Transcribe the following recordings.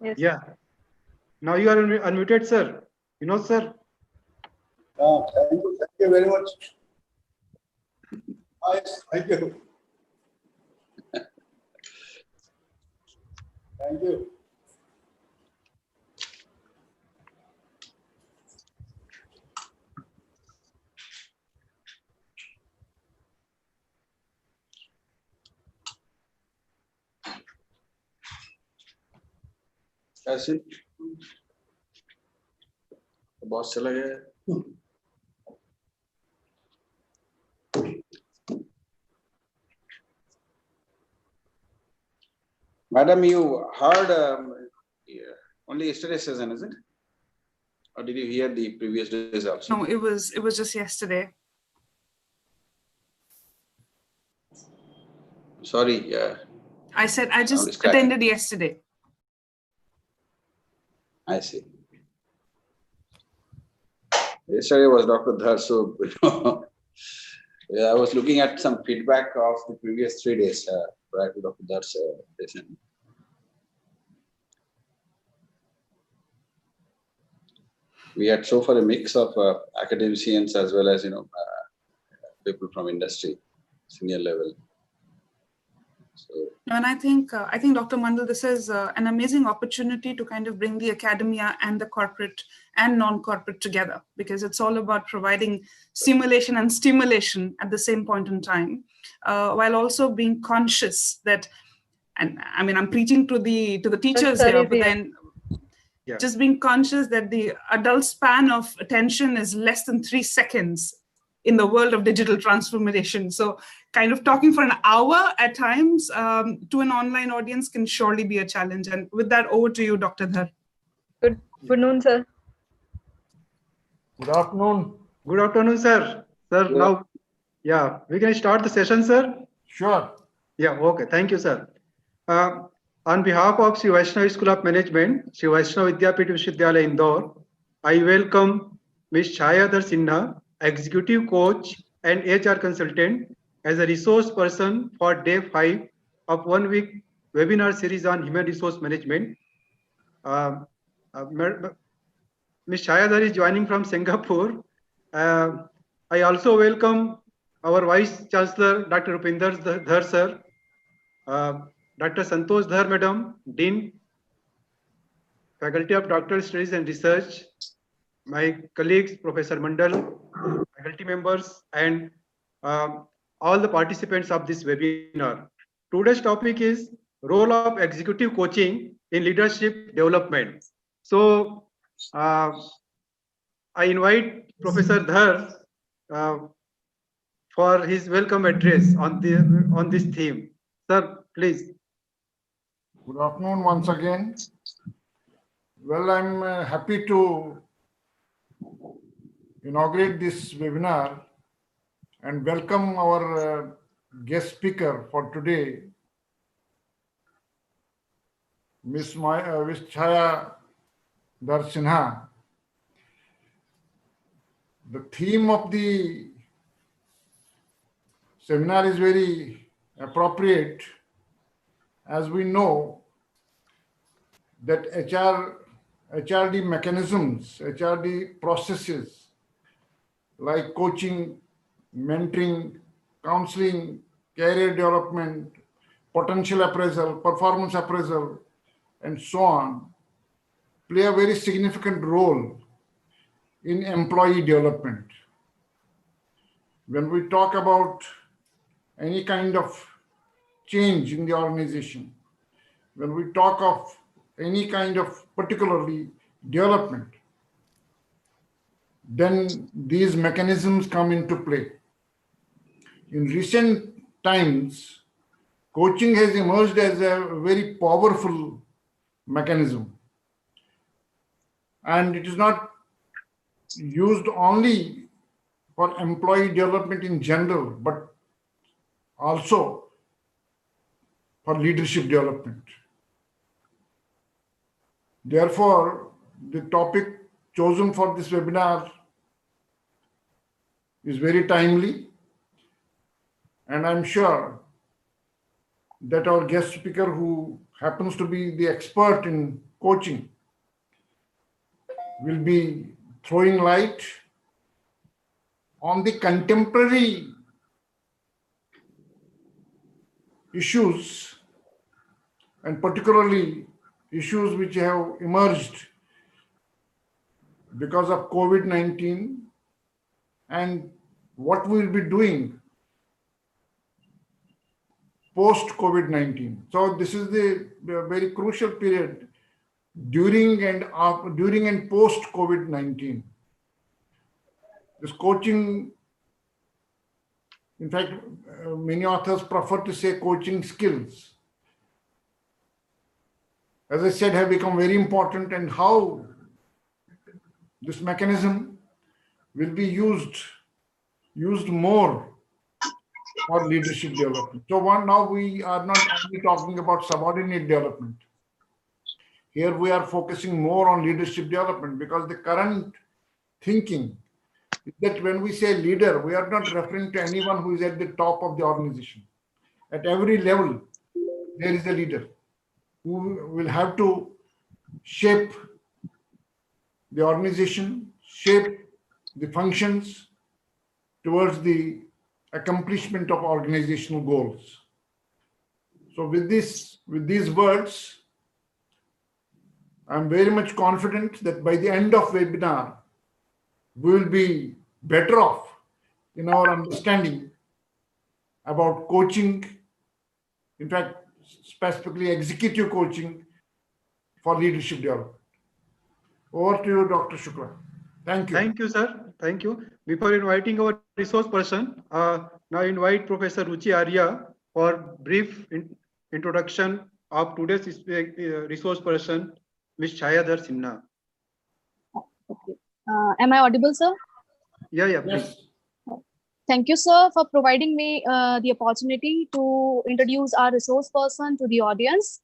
Yes. Yeah. Now you are unmuted, sir. Sir. Thank you very much. Yes, thank you. Thank you. ऐसे boss चला गया। Madam, you heard only yesterday's session, is it? Or did you hear the previous days also? No, it was just yesterday. Sorry, I said I just attended yesterday. I see. Yesterday was Dr. Dhar, so yeah, I was looking at some feedback of the previous 3 days prior to Dr. Dhar's session. We had so far a mix of academicians as well as people from industry, senior level. So, and I think Dr. Mandal, this is an amazing opportunity to kind of bring the academia and the corporate and non-corporate together, because it's all about providing simulation and stimulation at the same point in time, while also being conscious that, and I mean, I'm preaching to the teachers here, but then just being conscious that the adult span of attention is less than 3 seconds in the world of digital transformation. So kind of talking for an hour at times to an online audience can surely be a challenge. And with that, over to you, Dr. Dhar. Good noon, sir. Good afternoon. Good afternoon, sir. Sir, now, yeah, we can start the session, sir. Sure. Yeah, okay. Thank you, sir. On behalf of Sri Vaishnav School of Management, Sri Vaishnav Vidyapith Vishwavidyalaya, Indore, I welcome Ms. Chhaya Sinha, Executive Coach and HR Consultant, as a resource person for Day 5 of 1-week webinar series on Human Resource Management. Ms. Chhaya is joining from Singapore. I also welcome our Vice Chancellor, Dr. Rupinder Dhar, sir, Dr. Santosh Dhar, Madam, Dean, Faculty of Doctoral Studies and Research, my colleagues, Professor Mandal, faculty members, and all the participants of this webinar. Today's topic is role of executive coaching in leadership development. So I invite Professor Dhar for his welcome address on this theme. Sir, please. Good afternoon once again. Well, I'm happy to inaugurate this webinar and welcome our guest speaker for today, Ms. Chhaya Sinha. The theme of the seminar is very appropriate, as we know that HRD mechanisms, HRD processes like coaching, mentoring, counseling, career development, potential appraisal, performance appraisal, and so on, play a very significant role in employee development. When we talk about any kind of change in the organization, when we talk of any kind of particularly development, then these mechanisms come into play. In recent times, coaching has emerged as a very powerful mechanism, and it is not used only for employee development in general, but also for leadership development. Therefore, the topic chosen for this webinar is very timely, and I'm sure that our guest speaker, who happens to be the expert in coaching will be throwing light on the contemporary issues, and particularly issues which have emerged because of COVID-19 and what we will be doing post-COVID-19. So this is the very crucial period during and post-COVID-19. This coaching, in fact, many authors prefer to say coaching skills, as I said, have become very important, and how this mechanism will be used more for leadership development. So now we are not only talking about subordinate development. Here we are focusing more on leadership development, because the current thinking is that when we say leader, we are not referring to anyone who is at the top of the organization. At every level, there is a leader who will have to shape the organization, shape the functions towards the accomplishment of organizational goals. So with these words, I'm very much confident that by the end of webinar, we will be better off in our understanding about coaching, in fact, specifically executive coaching for leadership development. Over to you, Dr. Shukla. Thank you. Thank you, sir. Thank you. Before inviting our resource person, now invite Professor Ruchi Arya for brief introduction of today's resource person, Ms. Chhaya Sinha. Okay. Am I audible, sir? Yeah, please. Yes. Thank you, sir, for providing me the opportunity to introduce our resource person to the audience.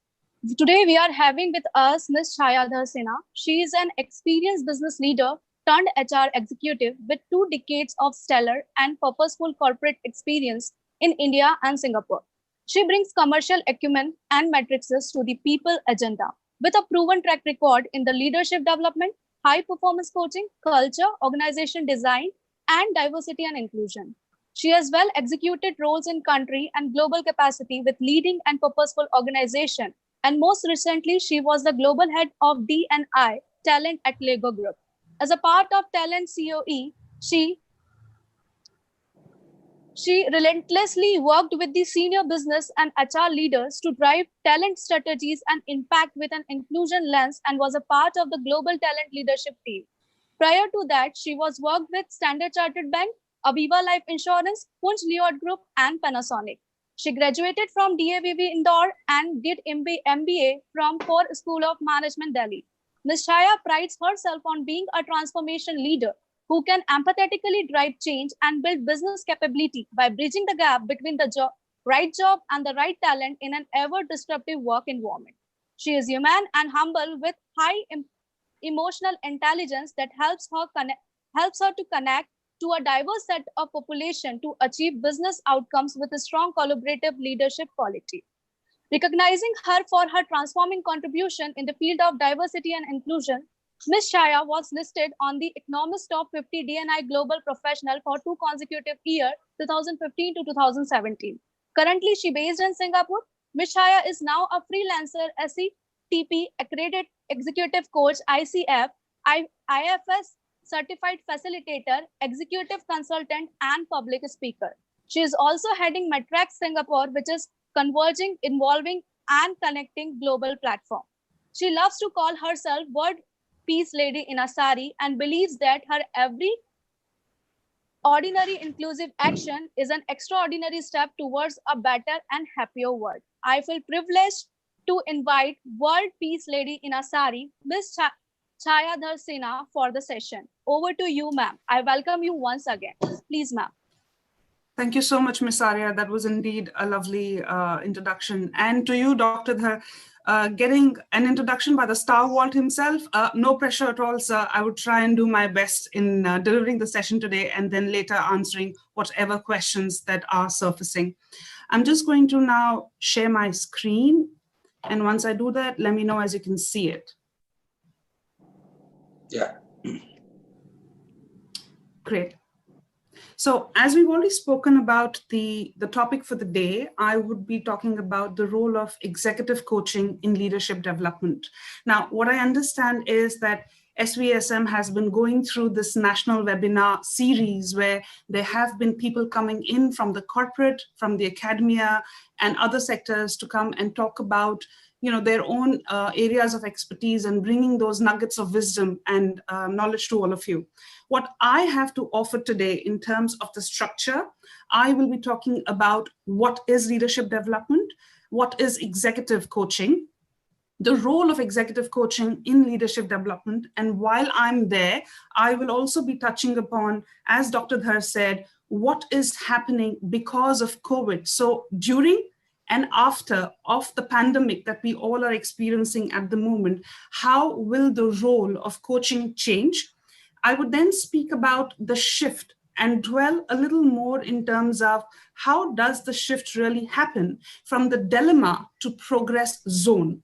Today, we are having with us Ms. Chhaya Sinha. She is an experienced business leader turned HR executive with 2 decades of stellar and purposeful corporate experience in India and Singapore. She brings commercial acumen and matrices to the people agenda with a proven track record in the leadership development, high performance coaching, culture, organization design, and diversity and inclusion. She has well executed roles in country and global capacity with leading and purposeful organization. And most recently, she was the global head of D&I talent at Lego Group. As a part of Talent COE, she relentlessly worked with the senior business and HR leaders to drive talent strategies and impact with an inclusion lens, and was a part of the global talent leadership team. Prior to that, she was worked with Standard Chartered Bank, Aviva Life Insurance, Punj Leod Group, and Panasonic. She graduated from DAVV Indore and did MBA from Core School of Management, Delhi. Ms. Chhaya prides herself on being a transformation leader who can empathetically drive change and build business capability by bridging the gap between the right job and the right talent in an ever-disruptive work environment. She is human and humble with high emotional intelligence that helps her to connect to a diverse set of population to achieve business outcomes with a strong collaborative leadership quality. Recognizing her for her transforming contribution in the field of diversity and inclusion, Ms. Chhaya was listed on the Economist Top 50 D&I Global Professional for 2 consecutive years, 2015 to 2017. Currently, she based in Singapore. Ms. Chhaya is now a freelancer SETP accredited executive coach, ICF, IFS certified facilitator, executive consultant, and public speaker. She is also heading Matrax Singapore, which is converging, involving, and connecting global platform. She loves to call herself World Peace Lady in a sari and believes that her every ordinary inclusive action is an extraordinary step towards a better and happier world. I feel privileged to invite World Peace Lady in a sari, Ms. Chhaya Sinha, for the session. Over to you, ma'am. I welcome you once again. Please, ma'am. Thank you so much, Ms. Arya. That was indeed a lovely introduction. And to you, Dr. Dhar, getting an introduction by the stalwart himself, no pressure at all, sir. I would try and do my best in delivering the session today and then later answering whatever questions that are surfacing. I'm just going to now share my screen. And once I do that, let me know as you can see it. Yeah. Great. So as we've already spoken about the topic for the day, I would be talking about the role of executive coaching in leadership development. Now, what I understand is that SVSM has been going through this national webinar series where there have been people coming in from the corporate, from the academia, and other sectors to come and talk about their own areas of expertise and bringing those nuggets of wisdom and knowledge to all of you. What I have to offer today in terms of the structure, I will be talking about what is leadership development, what is executive coaching, the role of executive coaching in leadership development. And while I'm there, I will also be touching upon, as Dr. Dhar said, what is happening because of COVID. So during and after of the pandemic that we all are experiencing at the moment, how will the role of coaching change? I would then speak about the shift and dwell a little more in terms of how does the shift really happen from the dilemma to progress zone.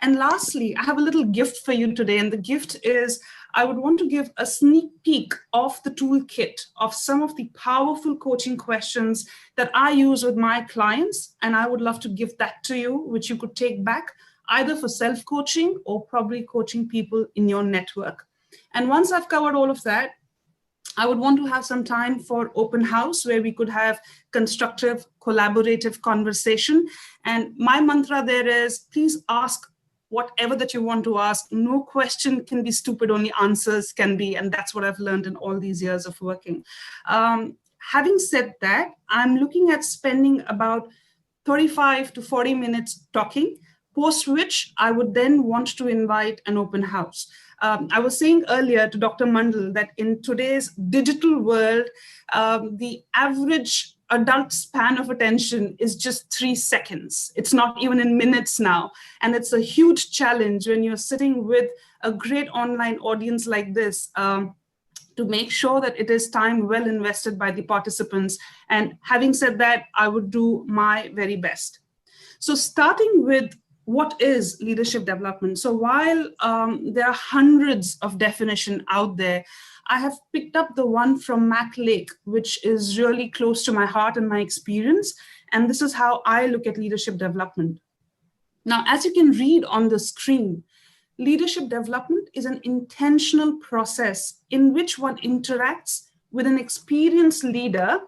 And lastly, I have a little gift for you today, and the gift is I would want to give a sneak peek of the toolkit of some of the powerful coaching questions that I use with my clients, and I would love to give that to you, which you could take back either for self-coaching or probably coaching people in your network. And once I've covered all of that, I would want to have some time for open house where we could have constructive, collaborative conversation. And my mantra there is, please ask whatever that you want to ask. No question can be stupid, only answers can be. And that's what I've learned in all these years of working. Having said that, I'm looking at spending about 35 to 40 minutes talking, post which I would then want to invite an open house. I was saying earlier to Dr. Mandal that in today's digital world, the average adult span of attention is just 3 seconds. It's not even in minutes now. And it's a huge challenge when you're sitting with a great online audience like this to make sure that it is time well invested by the participants. And having said that, I would do my very best. So starting with what is leadership development? So while there are hundreds of definitions out there, I have picked up the one from Mac Lake, which is really close to my heart and my experience. And this is how I look at leadership development. Now, as you can read on the screen, leadership development is an intentional process in which one interacts with an experienced leader,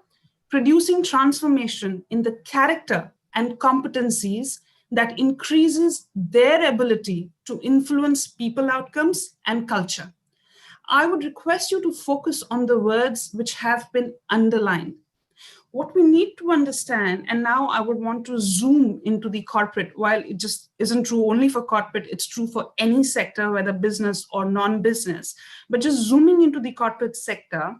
producing transformation in the character and competencies that increases their ability to influence people outcomes and culture. I would request you to focus on the words which have been underlined. What we need to understand, and now I would want to zoom into the corporate, while it just isn't true only for corporate, it's true for any sector, whether business or non-business, but just zooming into the corporate sector,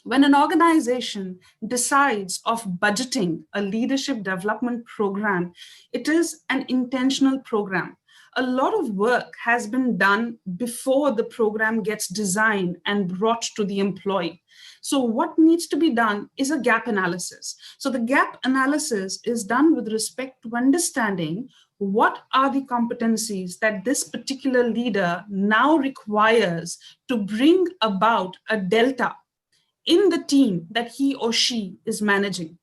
when an organization decides of budgeting a leadership development program, it is an intentional program. A lot of work has been done before the program gets designed and brought to the employee. So what needs to be done is a gap analysis. So the gap analysis is done with respect to understanding what are the competencies that this particular leader now requires to bring about a delta in the team that he or she is managing.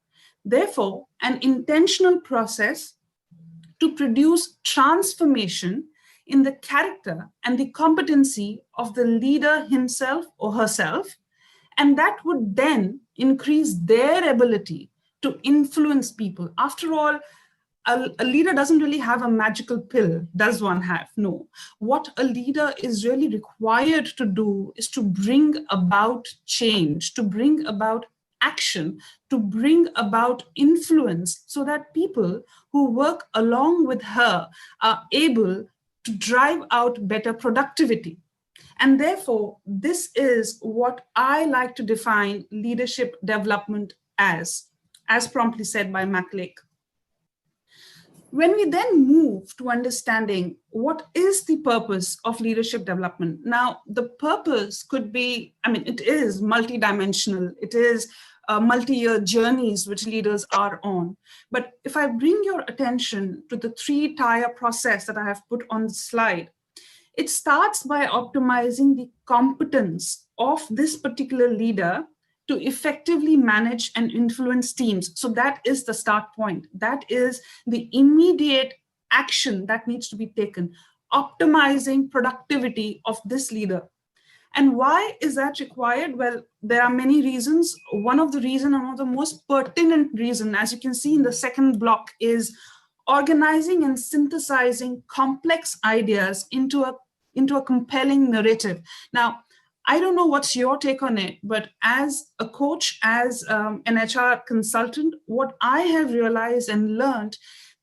Therefore, an intentional process to produce transformation in the character and the competency of the leader himself or herself, and that would then increase their ability to influence people. After all, a leader doesn't really have a magical pill, does one have? No. What a leader is really required to do is to bring about change, to bring about action, to bring about influence so that people who work along with her are able to drive out better productivity. And therefore, this is what I like to define leadership development as promptly said by Mac Lake. When we then move to understanding what is the purpose of leadership development, now the purpose could be, it is multidimensional, it is multi-year journeys which leaders are on. But if I bring your attention to the 3-tier process that I have put on the slide, It starts by optimizing the competence of this particular leader to effectively manage and influence teams. So that is the start point. That is the immediate action that needs to be taken, optimizing productivity of this leader. And why is that required? Well, there are many reasons. One of the reasons, and one of the most pertinent reason, as you can see in the second block, is organizing and synthesizing complex ideas into a compelling narrative. Now, I don't know what's your take on it, but as a coach, as an HR consultant, what I have realized and learned,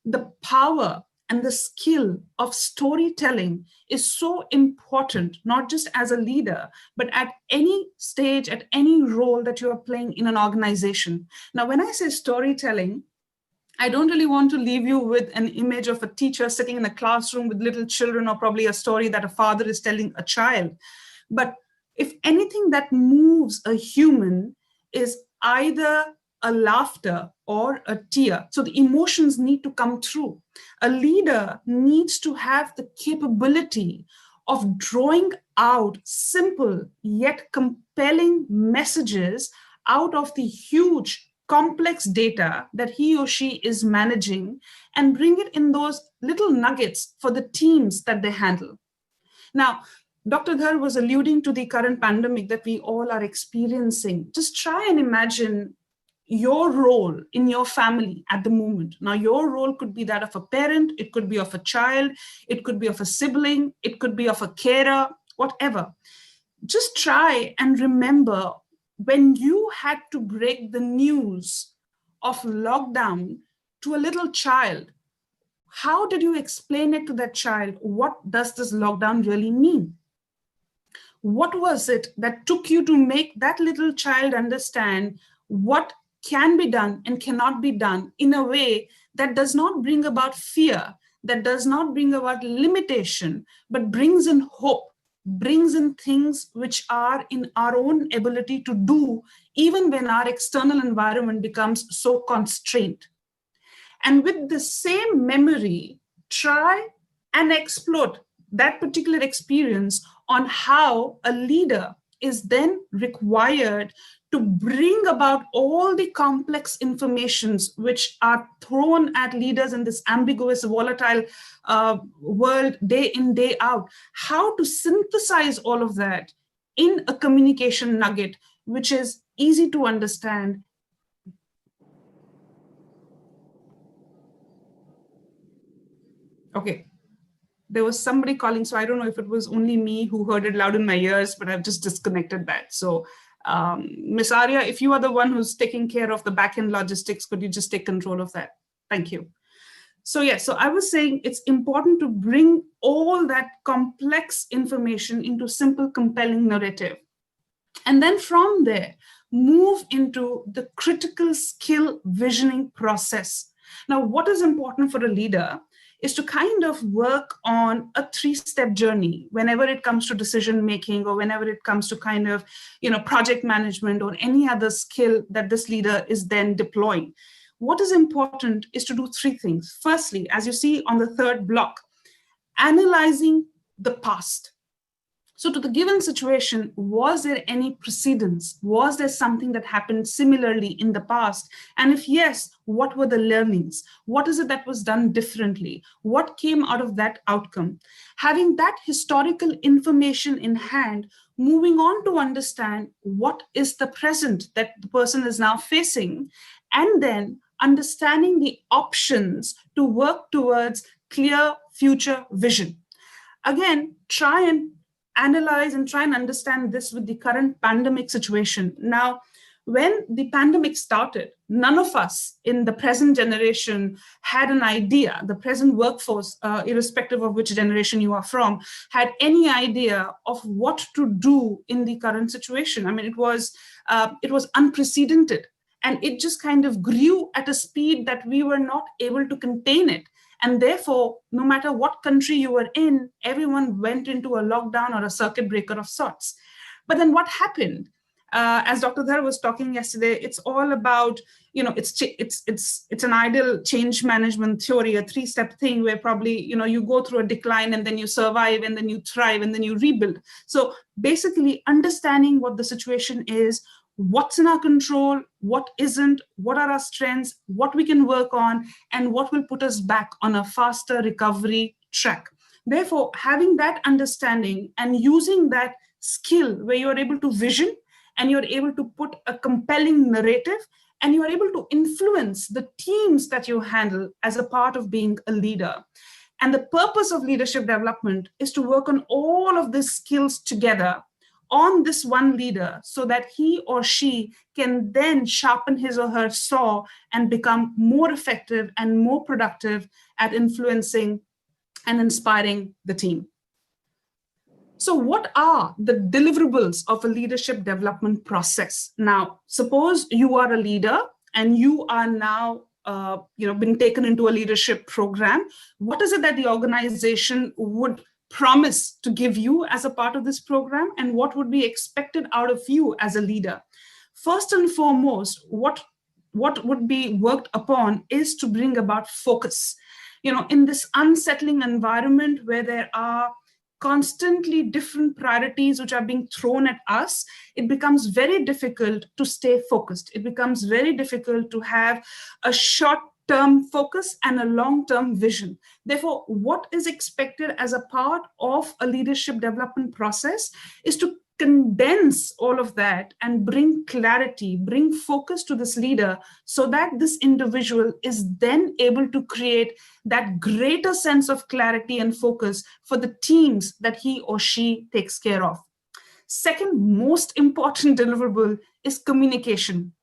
the power and the skill of storytelling is so important, not just as a leader, but at any stage, at any role that you are playing in an organization. Now, when I say storytelling, I don't really want to leave you with an image of a teacher sitting in a classroom with little children, or probably a story that a father is telling a child. But if anything that moves a human is either a laughter or a tear. So the emotions need to come through. A leader needs to have the capability of drawing out simple yet compelling messages out of the huge complex data that he or she is managing, and bring it in those little nuggets for the teams that they handle. Now, Dr. Dhar was alluding to the current pandemic that we all are experiencing. Just try and imagine your role in your family at the moment. Now, your role could be that of a parent, it could be of a child, it could be of a sibling, it could be of a carer, whatever. Just try and remember when you had to break the news of lockdown to a little child. How did you explain it to that child? What does this lockdown really mean? What was it that took you to make that little child understand what can be done and cannot be done in a way that does not bring about fear, that does not bring about limitation, but brings in hope, brings in things which are in our own ability to do, even when our external environment becomes so constrained. And with the same memory, try and explode that particular experience on how a leader is then required to bring about all the complex informations which are thrown at leaders in this ambiguous, volatile world, day in, day out. How to synthesize all of that in a communication nugget, which is easy to understand. Okay. There was somebody calling, so I don't know if it was only me who heard it loud in my ears, but I've just disconnected that. So Ms. Arya, if you are the one who's taking care of the back-end logistics, could you just take control of that? Thank you. So yeah, so I was saying it's important to bring all that complex information into simple, compelling narrative. And then from there, move into the critical skill visioning process. Now, what is important for a leader is to kind of work on a 3-step journey whenever it comes to decision making, or whenever it comes to kind of, project management or any other skill that this leader is then deploying. What is important is to do 3 things. Firstly, as you see on the 3rd block, analyzing the past. So to the given situation, was there any precedence? Was there something that happened similarly in the past? And if yes, what were the learnings? What is it that was done differently? What came out of that outcome? Having that historical information in hand, moving on to understand what is the present that the person is now facing, and then understanding the options to work towards clear future vision. Again, try and analyze and try and understand this with the current pandemic situation. Now, when the pandemic started, none of us in the present generation had an idea, the present workforce, irrespective of which generation you are from, had any idea of what to do in the current situation. I mean, it was unprecedented, and it just kind of grew at a speed that we were not able to contain it. And therefore, no matter what country you were in, everyone went into a lockdown or a circuit breaker of sorts. But then what happened? as Dr. Dhar was talking yesterday, it's all about, it's an ideal change management theory, a 3-step thing where probably, you go through a decline and then you survive and then you thrive and then you rebuild. So basically understanding what the situation is, what's in our control, what isn't, what are our strengths, what we can work on, and what will put us back on a faster recovery track. Therefore, having that understanding and using that skill where you're able to vision and you're able to put a compelling narrative and you're able to influence the teams that you handle as a part of being a leader. And the purpose of leadership development is to work on all of these skills together on this one leader so that he or she can then sharpen his or her saw and become more effective and more productive at influencing and inspiring the team. So what are the deliverables of a leadership development process? Now, suppose you are a leader and you are now been taken into a leadership program. What is it that the organization would promise to give you as a part of this program, and what would be expected out of you as a leader? First and foremost, what would be worked upon is to bring about focus. In this unsettling environment where there are constantly different priorities which are being thrown at us, it becomes very difficult to stay focused. It becomes very difficult to have a short-term focus and a long-term vision. Therefore, what is expected as a part of a leadership development process is to condense all of that and bring clarity, bring focus to this leader so that this individual is then able to create that greater sense of clarity and focus for the teams that he or she takes care of. Second most important deliverable is communication.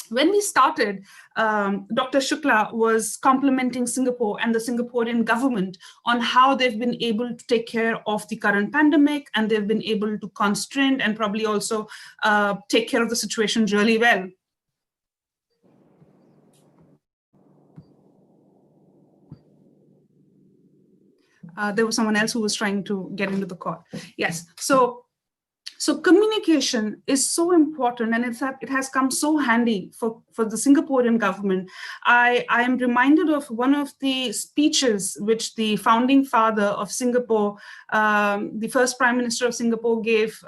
When we started, Dr. Shukla was complimenting Singapore and the Singaporean government on how they've been able to take care of the current pandemic, and they've been able to constrain and probably also take care of the situation really well. There was someone else who was trying to get into the call. Yes, so communication is so important, and it has come so handy for the Singaporean government. I am reminded of one of the speeches which the founding father of Singapore, the first Prime Minister of Singapore, gave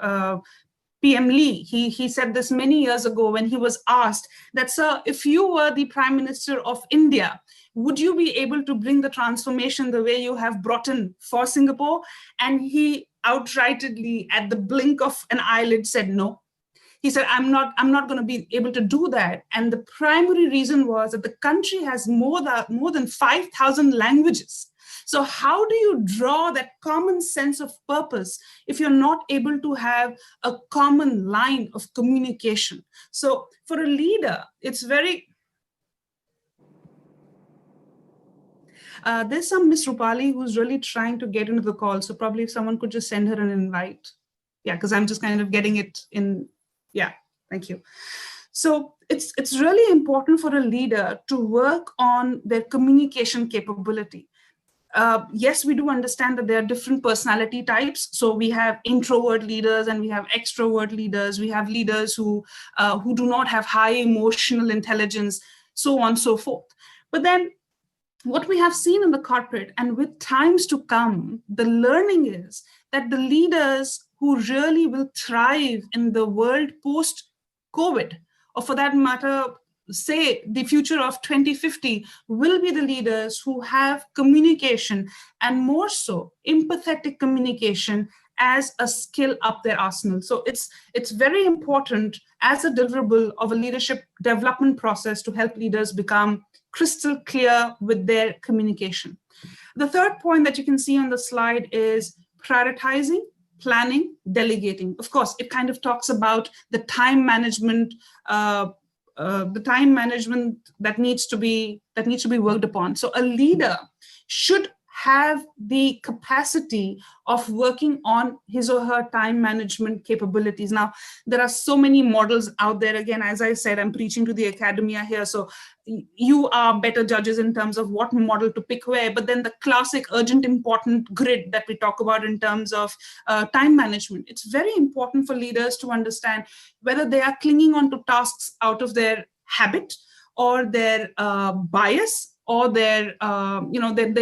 PM Lee. He said this many years ago when he was asked that, sir, if you were the Prime Minister of India, would you be able to bring the transformation the way you have brought in for Singapore? And he outrightly, at the blink of an eyelid, said no. He said, I'm not going to be able to do that. And the primary reason was that the country has more than 5,000 languages. So how do you draw that common sense of purpose if you're not able to have a common line of communication? So for a leader, it's very... there's some Miss Rupali who's really trying to get into the call. So probably if someone could just send her an invite. Yeah, because I'm just kind of getting it in. Yeah, thank you. So it's really important for a leader to work on their communication capability. Yes, we do understand that there are different personality types. So we have introvert leaders and we have extrovert leaders. We have leaders who do not have high emotional intelligence, so on and so forth. But then what we have seen in the corporate, and with times to come, the learning is that the leaders who really will thrive in the world post-COVID, or for that matter, say the future of 2050, will be the leaders who have communication, and more so empathetic communication, as a skill up their arsenal. So it's very important as a deliverable of a leadership development process to help leaders become crystal clear with their communication. The third point that you can see on the slide is prioritizing, planning, delegating. Of course, it kind of talks about the time management that needs to be worked upon. So a leader should have the capacity of working on his or her time management capabilities. Now, there are so many models out there. Again, as I said, I'm preaching to the academia here. So you are better judges in terms of what model to pick where, but then the classic urgent important grid that we talk about in terms of time management. It's very important for leaders to understand whether they are clinging on to tasks out of their habit or their bias or their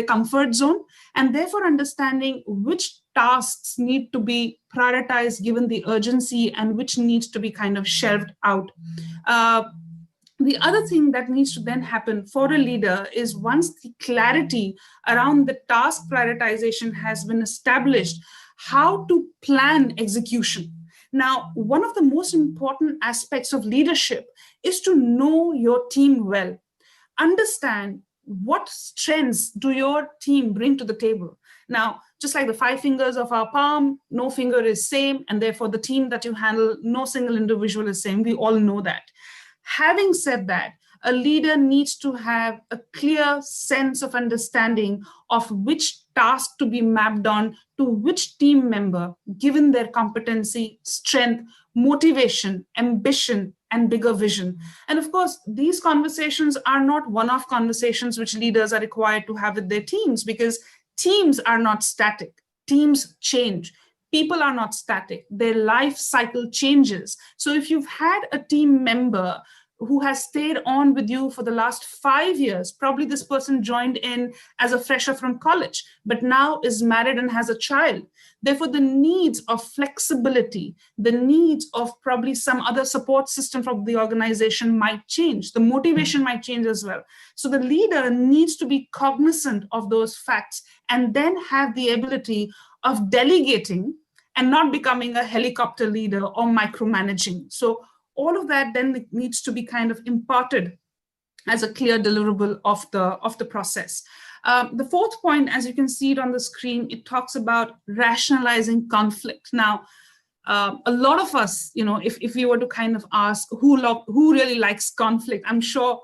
comfort zone, and therefore understanding which tasks need to be prioritized given the urgency and which needs to be kind of shelved out. The other thing that needs to then happen for a leader is once the clarity around the task prioritization has been established, how to plan execution. Now, one of the most important aspects of leadership is to know your team well. Understand what strengths do your team bring to the table. Now, just like the 5 fingers of our palm, no finger is same, and therefore the team that you handle, no single individual is same. We all know that. Having said that, a leader needs to have a clear sense of understanding of which task to be mapped on to which team member, given their competency, strength, motivation, ambition, and bigger vision. And of course, these conversations are not one-off conversations which leaders are required to have with their teams, because teams are not static. Teams change. People are not static. Their life cycle changes. So if you've had a team member who has stayed on with you for the last 5 years, probably this person joined in as a fresher from college, but now is married and has a child. Therefore, the needs of flexibility, the needs of probably some other support system from the organization might change. The motivation might change as well. So the leader needs to be cognizant of those facts and then have the ability of delegating and not becoming a helicopter leader or micromanaging. So all of that then needs to be kind of imparted as a clear deliverable of the process. The fourth point, as you can see it on the screen, it talks about rationalizing conflict. Now, a lot of us, if we were to kind of ask who really likes conflict, I'm sure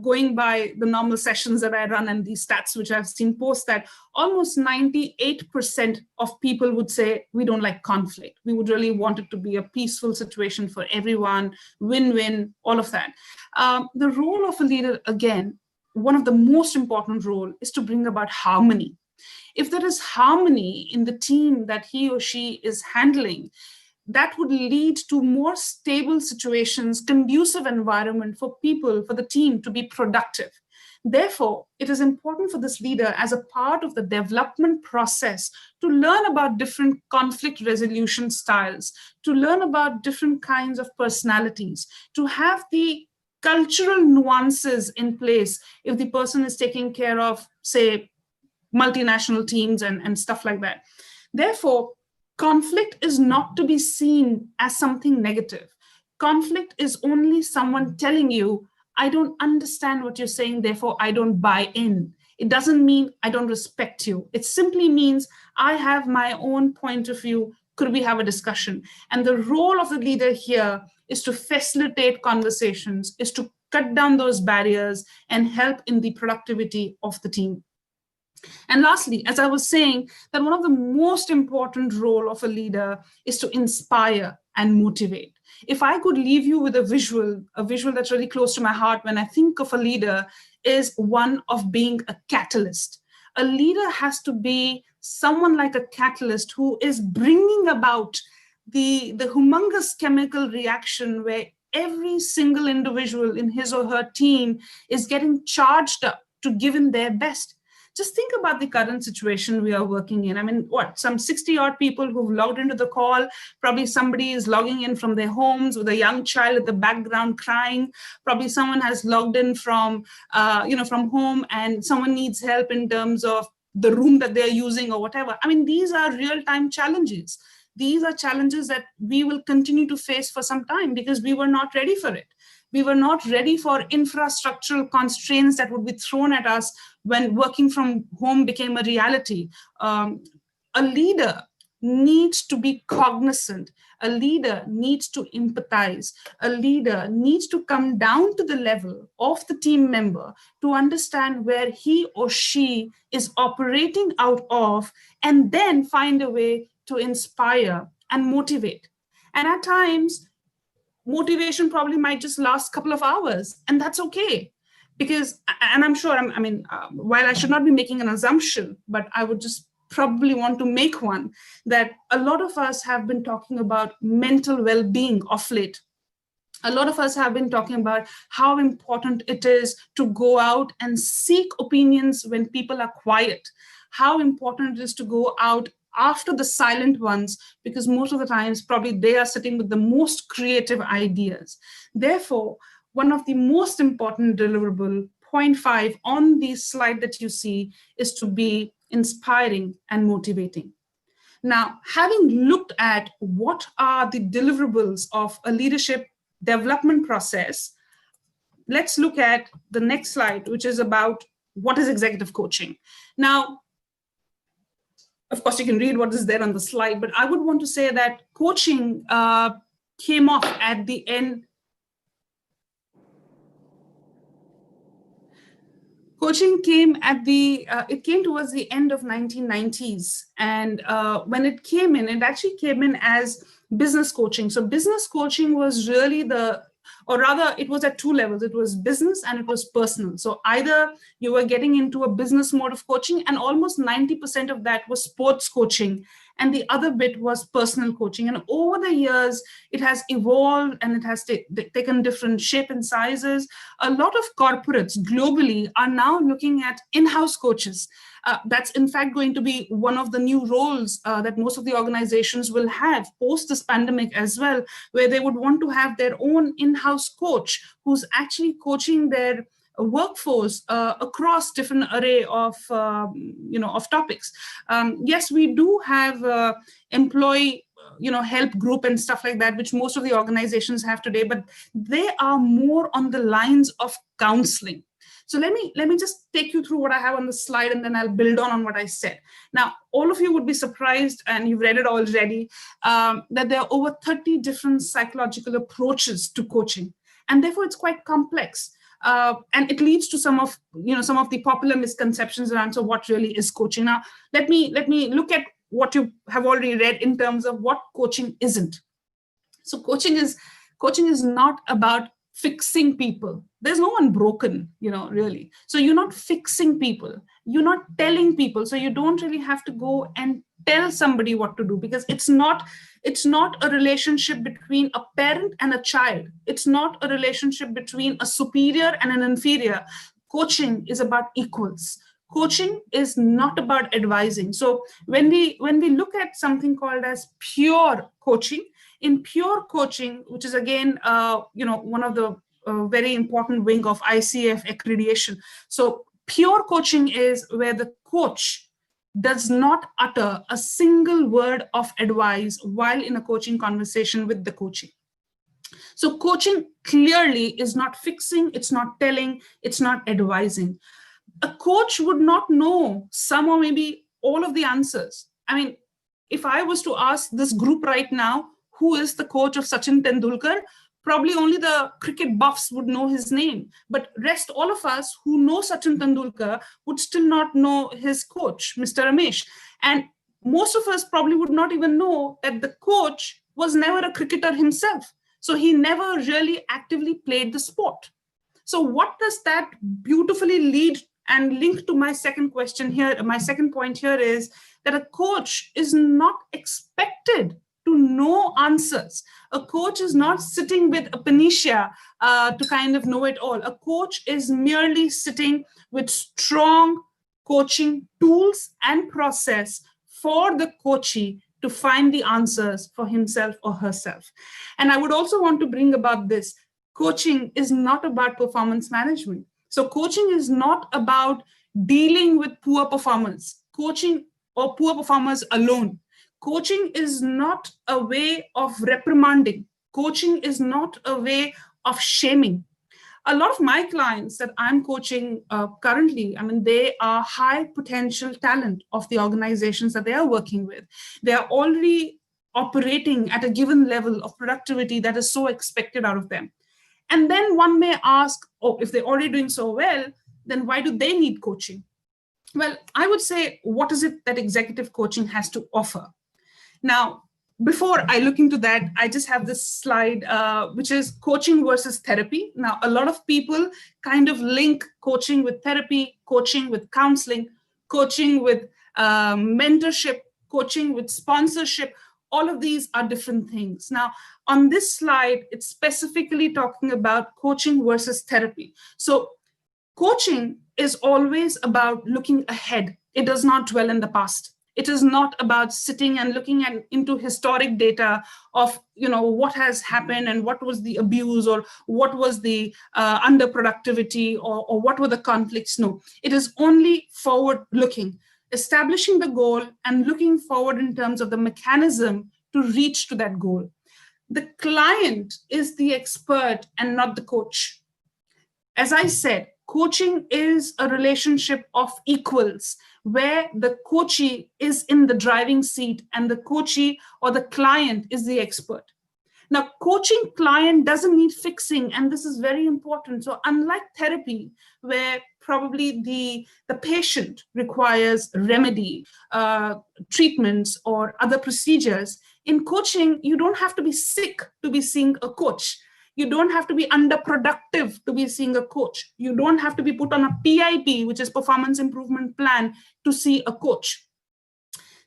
going by the normal sessions that I run and these stats which I've seen post, that almost 98% of people would say we don't like conflict. We would really want it to be a peaceful situation for everyone, win-win, all of that. The role of a leader, again, one of the most important role is to bring about harmony. If there is harmony in the team that he or she is handling, that would lead to more stable situations, conducive environment for people, for the team to be productive. Therefore, it is important for this leader as a part of the development process to learn about different conflict resolution styles, to learn about different kinds of personalities, to have the cultural nuances in place if the person is taking care of, say, multinational teams and stuff like that. Therefore, conflict is not to be seen as something negative. Conflict is only someone telling you, I don't understand what you're saying, therefore I don't buy in. It doesn't mean I don't respect you. It simply means I have my own point of view. Could we have a discussion? And the role of the leader here is to facilitate conversations, is to cut down those barriers and help in the productivity of the team. And lastly, as I was saying, that one of the most important role of a leader is to inspire and motivate. If I could leave you with a visual that's really close to my heart when I think of a leader, is one of being a catalyst. A leader has to be someone like a catalyst who is bringing about the humongous chemical reaction where every single individual in his or her team is getting charged up to give in their best. Just think about the current situation we are working in. I mean, some 60 odd people who've logged into the call, probably somebody is logging in from their homes with a young child at the background crying. Probably someone has logged in from home and someone needs help in terms of the room that they're using or whatever. I mean, these are real-time challenges. These are challenges that we will continue to face for some time because we were not ready for it. We were not ready for infrastructural constraints that would be thrown at us when working from home became a reality. A leader needs to be cognizant. A leader needs to empathize. A leader needs to come down to the level of the team member to understand where he or she is operating out of, and then find a way to inspire and motivate. And at times, motivation probably might just last a couple of hours, and that's okay. Because, and I'm sure, while I should not be making an assumption, but I would just probably want to make one, that a lot of us have been talking about mental well-being of late. A lot of us have been talking about how important it is to go out and seek opinions when people are quiet, how important it is to go out after the silent ones, because most of the times probably they are sitting with the most creative ideas. Therefore, one of the most important deliverable, point 5 on the slide that you see, is to be inspiring and motivating. Now, having looked at what are the deliverables of a leadership development process, let's look at the next slide, which is about what is executive coaching. Now, of course, you can read what is there on the slide, but I would want to say that coaching came off at the end. Coaching came at it came towards the end of 1990s. And when it came in, it actually came in as business coaching. So business coaching was really or rather it was at 2 levels. It was business and it was personal. So either you were getting into a business mode of coaching, and almost 90% of that was sports coaching, and the other bit was personal coaching. And over the years, it has evolved and it has taken different shape and sizes. A lot of corporates globally are now looking at in-house coaches. That's in fact going to be one of the new roles that most of the organizations will have post this pandemic as well, where they would want to have their own in-house coach who's actually coaching their workforce across different array of topics. Yes, we do have employee help group and stuff like that, which most of the organizations have today, but they are more on the lines of counseling. So let me just take you through what I have on the slide, and then I'll build on what I said. Now, all of you would be surprised, and you've read it already, that there are over 30 different psychological approaches to coaching, and therefore it's quite complex. And it leads to some of the popular misconceptions around, so what really is coaching? Now, let me look at what you have already read in terms of what coaching isn't. So coaching is not about fixing people. There's no one broken, really. So you're not fixing people. You're not telling people. So you don't really have to go and tell somebody what to do, because it's not a relationship between a parent and a child. It's not a relationship between a superior and an inferior. Coaching is about equals. Coaching is not about advising. So when we look at something called as pure coaching, in pure coaching, which is again, one of the very important wing of ICF accreditation. So pure coaching is where the coach does not utter a single word of advice while in a coaching conversation with the coachee. So coaching clearly is not fixing, it's not telling, it's not advising. A coach would not know some or maybe all of the answers. I mean, if I was to ask this group right now, who is the coach of Sachin Tendulkar, probably only the cricket buffs would know his name. But rest all of us who know Sachin Tendulkar would still not know his coach, Mr. Ramesh. And most of us probably would not even know that the coach was never a cricketer himself. So he never really actively played the sport. So what does that beautifully lead and link to my second question here? My second point here is that a coach is not expected to know answers. A coach is not sitting with a panacea to kind of know it all. A coach is merely sitting with strong coaching tools and process for the coachee to find the answers for himself or herself. And I would also want to bring about this. Coaching is not about performance management. So coaching is not about dealing with poor performance, coaching or poor performers alone. Coaching is not a way of reprimanding. Coaching is not a way of shaming. a lot of my clients that I'm coaching currently, I mean, they are high potential talent of the organizations that they are working with. They are already operating at a given level of productivity that is so expected out of them. And then one may ask, oh, if they're already doing so well, then why do they need coaching? Well, I would say, what is it that executive coaching has to offer? Now, before I look into that, I just have this slide, which is coaching versus therapy. Now, a lot of people kind of link coaching with therapy, coaching with counseling, coaching with mentorship, coaching with sponsorship. All of these are different things. Now, on this slide, it's specifically talking about coaching versus therapy. So coaching is always about looking ahead. It does not dwell in the past. It is not about sitting and looking into historic data of, what has happened and what was the abuse or what was the underproductivity or what were the conflicts. No, it is only forward looking, establishing the goal and looking forward in terms of the mechanism to reach to that goal. The client is the expert and not the coach. As I said, coaching is a relationship of equals, where the coachee is in the driving seat and the coachee or the client is the expert. Now, coaching client doesn't need fixing, and this is very important. So unlike therapy, where probably the patient requires remedy, treatments, or other procedures, in coaching, you don't have to be sick to be seeing a coach. You don't have to be underproductive to be seeing a coach. You don't have to be put on a PIP, which is performance improvement plan, to see a coach.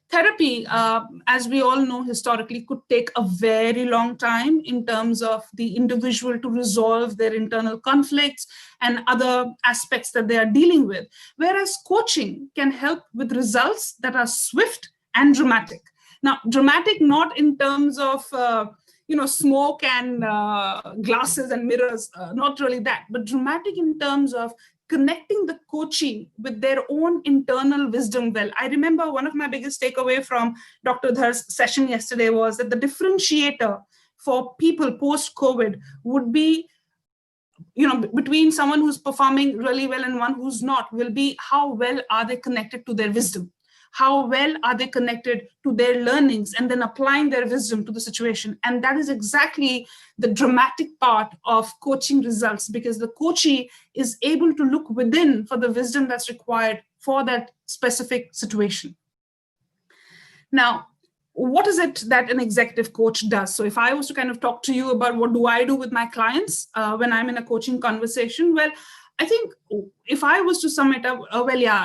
Therapy, as we all know historically, could take a very long time in terms of the individual to resolve their internal conflicts and other aspects that they are dealing with. Whereas coaching can help with results that are swift and dramatic. Now, dramatic not in terms of smoke and glasses and mirrors, not really that, but dramatic in terms of connecting the coachee with their own internal wisdom well. I remember one of my biggest takeaway from Dr. Dhar's session yesterday was that the differentiator for people post-COVID would be, between someone who's performing really well and one who's not, will be how well are they connected to their wisdom? How well are they connected to their learnings and then applying their wisdom to the situation? And that is exactly the dramatic part of coaching results, because the coachee is able to look within for the wisdom that's required for that specific situation. Now, what is it that an executive coach does? So if I was to kind of talk to you about what do I do with my clients when I'm in a coaching conversation, well, I think if I was to sum it up,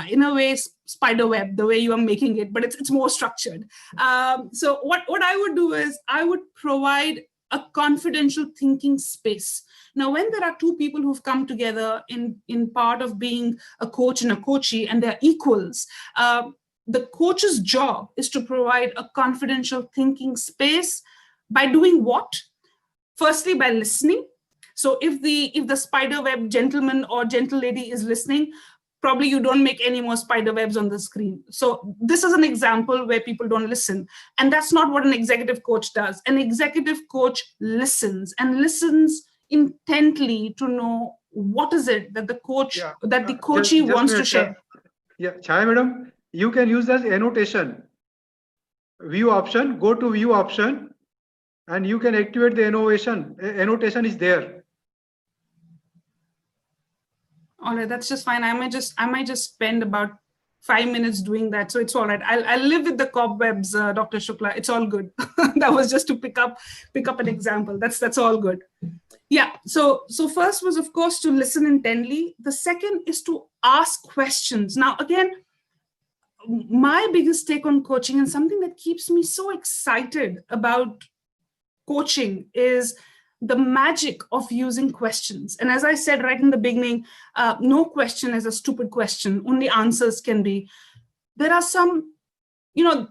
in a way, spider web, the way you are making it, but it's more structured. So what I would do is I would provide a confidential thinking space. Now, when there are two people who've come together in part of being a coach and a coachee, and they're equals, the coach's job is to provide a confidential thinking space by doing what? Firstly, by listening. So if the spider web gentleman or gentle lady is listening, probably you don't make any more spider webs on the screen. So this is an example where people don't listen. And that's not what an executive coach does. An executive coach listens and listens intently to know what is it that the coach, that the coachee wants to share. Chhaya madam, you can use as annotation. View option, go to view option, and you can activate the annotation. Annotation is there. All right, that's just fine. I might just spend about 5 minutes doing that, so it's all right. I'll live with the cobwebs, Dr. Shukla. It's all good. That was just to pick up an example. That's all good. Yeah. So first was, of course, to listen intently. The second is to ask questions. Now, again, my biggest take on coaching and something that keeps me so excited about coaching is the magic of using questions. And as I said right in the beginning, no question is a stupid question. Only answers can be. There are some,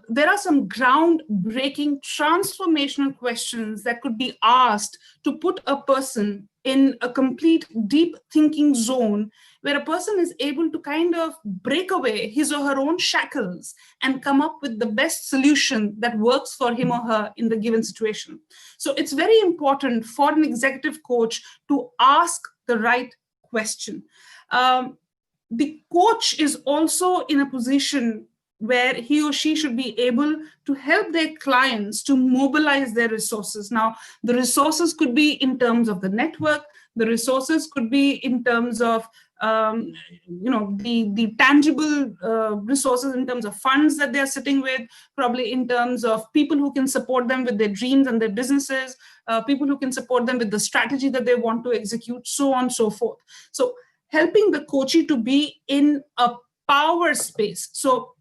there are some groundbreaking transformational questions that could be asked to put a person in a complete deep thinking zone where a person is able to kind of break away his or her own shackles and come up with the best solution that works for him or her in the given situation. So it's very important for an executive coach to ask the right question. The coach is also in a position where he or she should be able to help their clients to mobilize their resources. Now, the resources could be in terms of the network, the resources could be in terms of the tangible resources in terms of funds that they're sitting with, probably in terms of people who can support them with their dreams and their businesses, people who can support them with the strategy that they want to execute, so on and so forth. So helping the coachee to be in a power space. So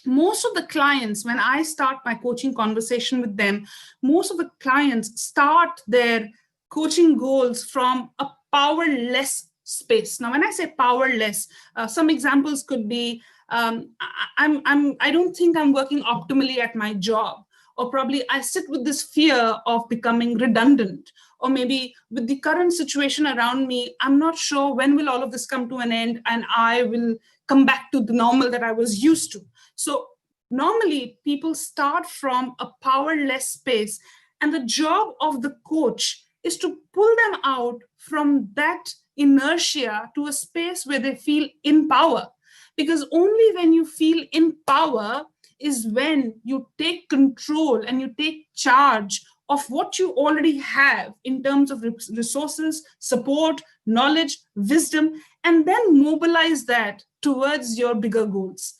most of the clients, when I start my coaching conversation with them, most of the clients start their coaching goals from a powerless space. Now, when I say powerless, some examples could be, I don't think I'm working optimally at my job, or probably I sit with this fear of becoming redundant, or maybe with the current situation around me, I'm not sure when will all of this come to an end and I will come back to the normal that I was used to. So normally people start from a powerless space, and the job of the coach is to pull them out from that inertia to a space where they feel in power. Because only when you feel in power is when you take control and you take charge of what you already have in terms of resources, support, knowledge, wisdom, and then mobilize that towards your bigger goals.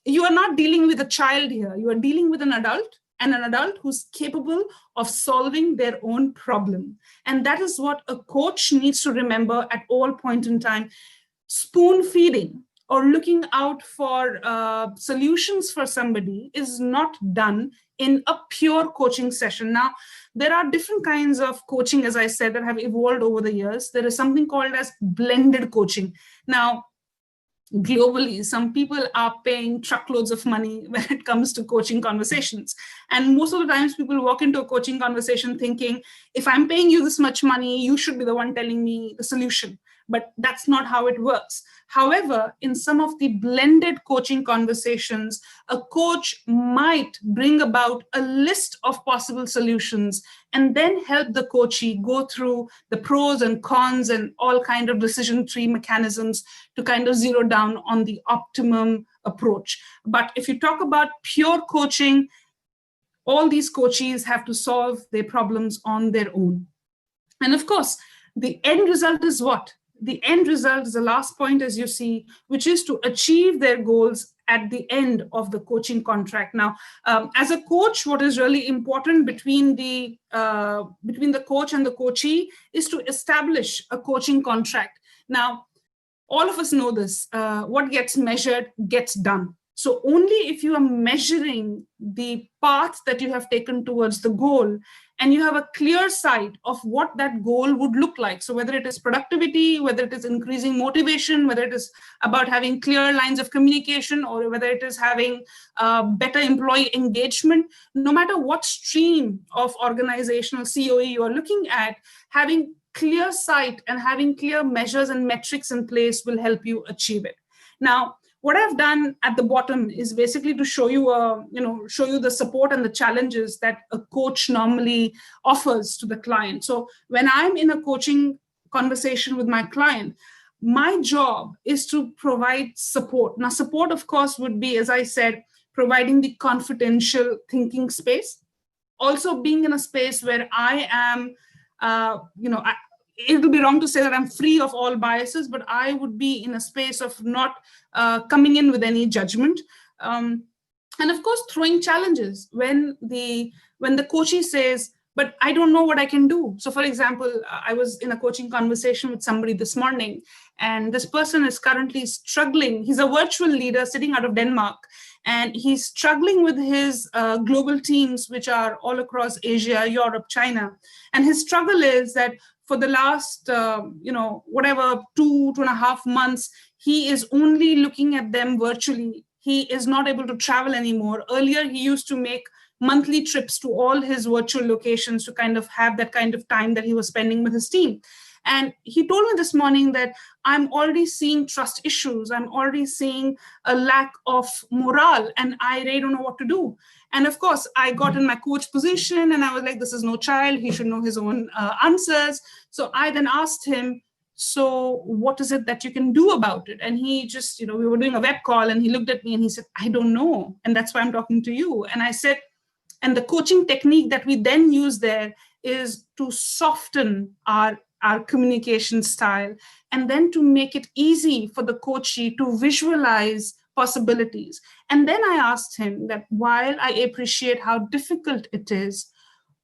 You are not dealing with a child here. You are dealing with an adult, and an adult who's capable of solving their own problem. And that is what a coach needs to remember at all point in time. Spoon feeding or looking out for solutions for somebody is not done in a pure coaching session. Now, there are different kinds of coaching, as I said, that have evolved over the years. There is something called as blended coaching. Now, globally, some people are paying truckloads of money when it comes to coaching conversations. And most of the times people walk into a coaching conversation thinking, if I'm paying you this much money, you should be the one telling me the solution. But that's not how it works. However, in some of the blended coaching conversations, a coach might bring about a list of possible solutions and then help the coachee go through the pros and cons and all kind of decision tree mechanisms to kind of zero down on the optimum approach. But if you talk about pure coaching, all these coachees have to solve their problems on their own. And of course, the end result is what? The end result is the last point, as you see, which is to achieve their goals at the end of the coaching contract. Now, as a coach, what is really important between the coach and the coachee is to establish a coaching contract. Now, all of us know this, what gets measured gets done. So only if you are measuring the path that you have taken towards the goal and you have a clear sight of what that goal would look like. So whether it is productivity, whether it is increasing motivation, whether it is about having clear lines of communication, or whether it is having better employee engagement, no matter what stream of organizational COE you are looking at, having clear sight and having clear measures and metrics in place will help you achieve it. Now, what I've done at the bottom is basically to show you, show you the support and the challenges that a coach normally offers to the client. So when I'm in a coaching conversation with my client, my job is to provide support. Now, support, of course, would be, as I said, providing the confidential thinking space. Also being in a space where I am, it would be wrong to say that I'm free of all biases, but I would be in a space of not coming in with any judgment. And of course, throwing challenges when the coachee says, but I don't know what I can do. So for example, I was in a coaching conversation with somebody this morning, and this person is currently struggling. He's a virtual leader sitting out of Denmark, and he's struggling with his global teams, which are all across Asia, Europe, China. And his struggle is that for the last, 2.5 months, he is only looking at them virtually he is not able to travel anymore. Earlier, he used to make monthly trips to all his virtual locations to kind of have that kind of time that he was spending with his team. And he told me this morning that I'm already seeing trust issues. I'm already seeing a lack of morale, and I really don't know what to do. And of course, I got in my coach position and I was like, this is no child. He should know his own answers. So I then asked him, so what is it that you can do about it? And he just, we were doing a web call and he looked at me and he said, I don't know. And that's why I'm talking to you. And I said, and the coaching technique that we then use there is to soften our communication style, and then to make it easy for the coachee to visualize possibilities. And then I asked him that while I appreciate how difficult it is,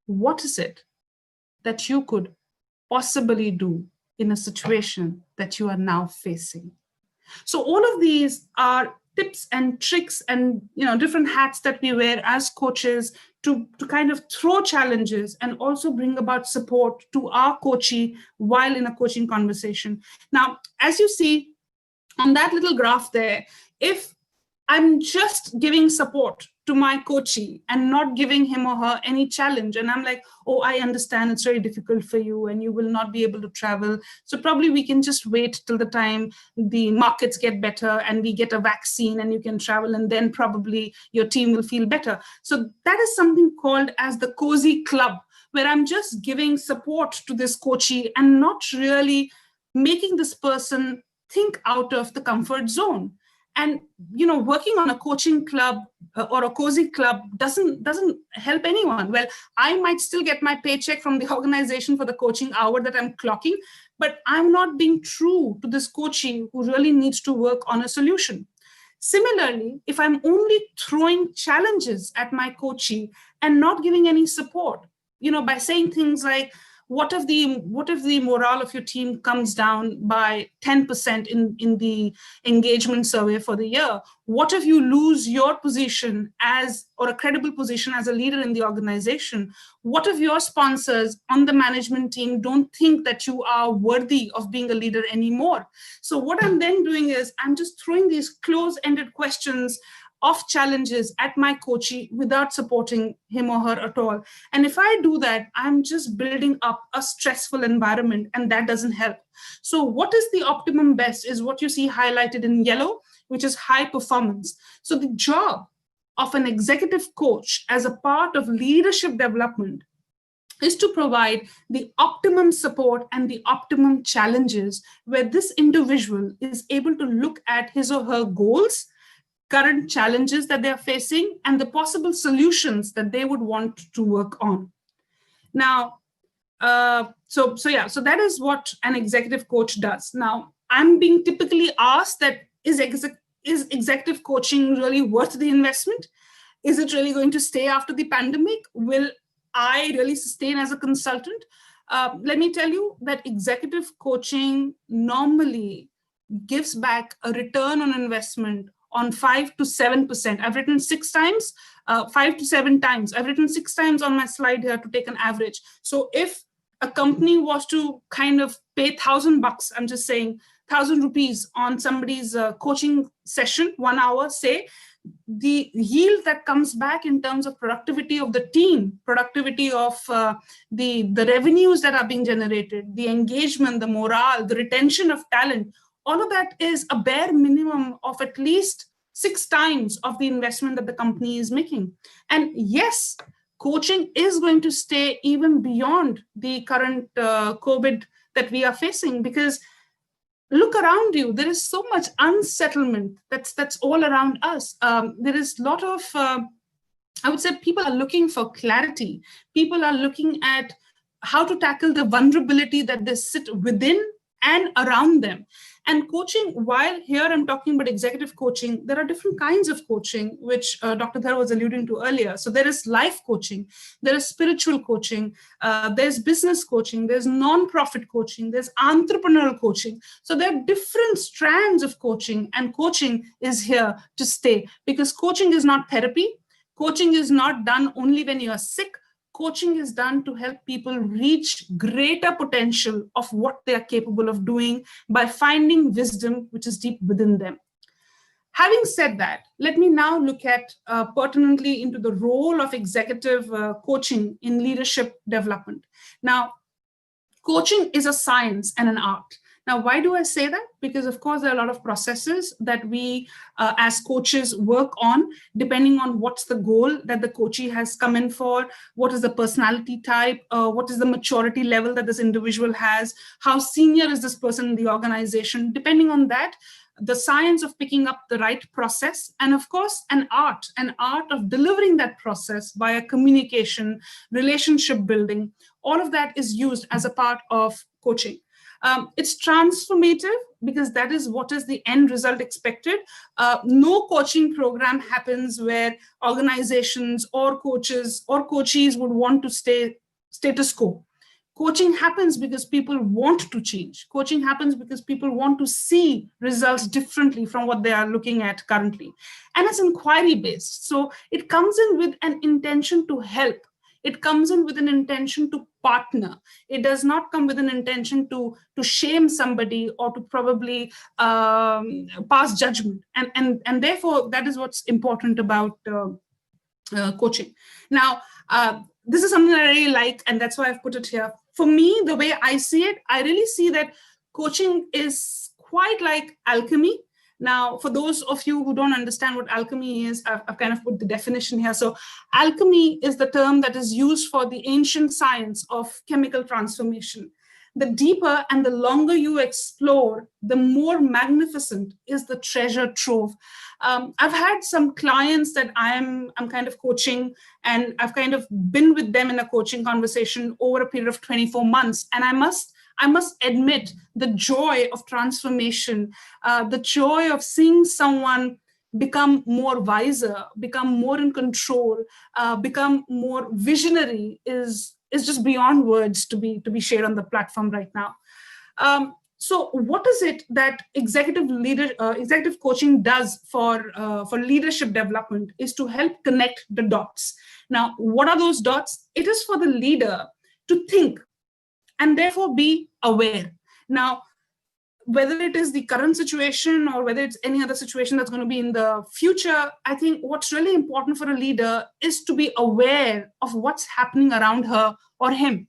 what is it that you could possibly do in a situation that you are now facing? So all of these are tips and tricks and different hats that we wear as coaches to kind of throw challenges and also bring about support to our coachee while in a coaching conversation. Now, as you see on that little graph there, if I'm just giving support to my coachee and not giving him or her any challenge, and I'm like, oh, I understand it's very difficult for you and you will not be able to travel, so probably we can just wait till the time the markets get better and we get a vaccine and you can travel, and then probably your team will feel better. So that is something called as the cozy club, where I'm just giving support to this coachee and not really making this person think out of the comfort zone. And working on a coaching club or a cozy club doesn't help anyone. Well, I might still get my paycheck from the organization for the coaching hour that I'm clocking, but I'm not being true to this coachee who really needs to work on a solution. Similarly, if I'm only throwing challenges at my coachee and not giving any support, by saying things like, what if the morale of your team comes down by 10% in the engagement survey for the year? What if you lose your position or a credible position as a leader in the organization? What if your sponsors on the management team don't think that you are worthy of being a leader anymore? So what I'm then doing is I'm just throwing these close-ended questions of challenges at my coachee without supporting him or her at all. And if I do that, I'm just building up a stressful environment, and that doesn't help. So what is the optimum best is what you see highlighted in yellow, which is high performance. So the job of an executive coach as a part of leadership development is to provide the optimum support and the optimum challenges where this individual is able to look at his or her goals, current challenges that they're facing, and the possible solutions that they would want to work on. Now, so that is what an executive coach does. Now, I'm being typically asked that is executive coaching really worth the investment? Is it really going to stay after the pandemic? Will I really sustain as a consultant? Let me tell you that executive coaching normally gives back a return on investment on 5 to 7%. I've written 6 times, 5 to 7 times. I've written 6 times on my slide here to take an average. So if a company was to kind of pay $1,000, I'm just saying 1,000 rupees on somebody's coaching session, 1 hour, say, the yield that comes back in terms of productivity of the team, productivity of the revenues that are being generated, the engagement, the morale, the retention of talent, all of that is a bare minimum of at least 6 times of the investment that the company is making. And yes, coaching is going to stay even beyond the current COVID that we are facing, because look around you, there is so much unsettlement that's all around us. There is a lot of, I would say, people are looking for clarity. People are looking at how to tackle the vulnerability that they sit within and around them. And coaching, while here I'm talking about executive coaching, there are different kinds of coaching, which Dr. Dhar was alluding to earlier. So there is life coaching, there is spiritual coaching, there's business coaching, there's non-profit coaching, there's entrepreneurial coaching. So there are different strands of coaching, and coaching is here to stay, because coaching is not therapy. Coaching is not done only when you are sick. Coaching is done to help people reach greater potential of what they are capable of doing by finding wisdom which is deep within them. Having said that, let me now look at pertinently into the role of executive coaching in leadership development. Now, coaching is a science and an art. Now, why do I say that? Because, of course, there are a lot of processes that we as coaches work on, depending on what's the goal that the coachee has come in for, what is the personality type, what is the maturity level that this individual has, how senior is this person in the organization. Depending on that, the science of picking up the right process, and of course, an art of delivering that process via communication, relationship building. All of that is used as a part of coaching. It's transformative because that is what is the end result expected. No coaching program happens where organizations or coaches or coachees would want to stay status quo. Coaching happens because people want to change. Coaching happens because people want to see results differently from what they are looking at currently. And it's inquiry-based. So it comes in with an intention to help. It comes in with an intention to partner. It does not come with an intention to shame somebody or to probably pass judgment. And therefore, that is what's important about coaching. Now, this is something that I really like, and that's why I've put it here. For me, the way I see it, I really see that coaching is quite like alchemy. Now, for those of you who don't understand what alchemy is, I've kind of put the definition here. So alchemy is the term that is used for the ancient science of chemical transformation. The deeper and the longer you explore, the more magnificent is the treasure trove. I've had some clients that I'm kind of coaching, and I've kind of been with them in a coaching conversation over a period of 24 months. And I must admit the joy of transformation, the joy of seeing someone become more wiser, become more in control, become more visionary is just beyond words to be shared on the platform right now. So what is it that executive coaching does for leadership development is to help connect the dots. Now, what are those dots? It is for the leader to think and therefore be aware. Now, whether it is the current situation or whether it's any other situation that's going to be in the future, I think what's really important for a leader is to be aware of what's happening around her or him.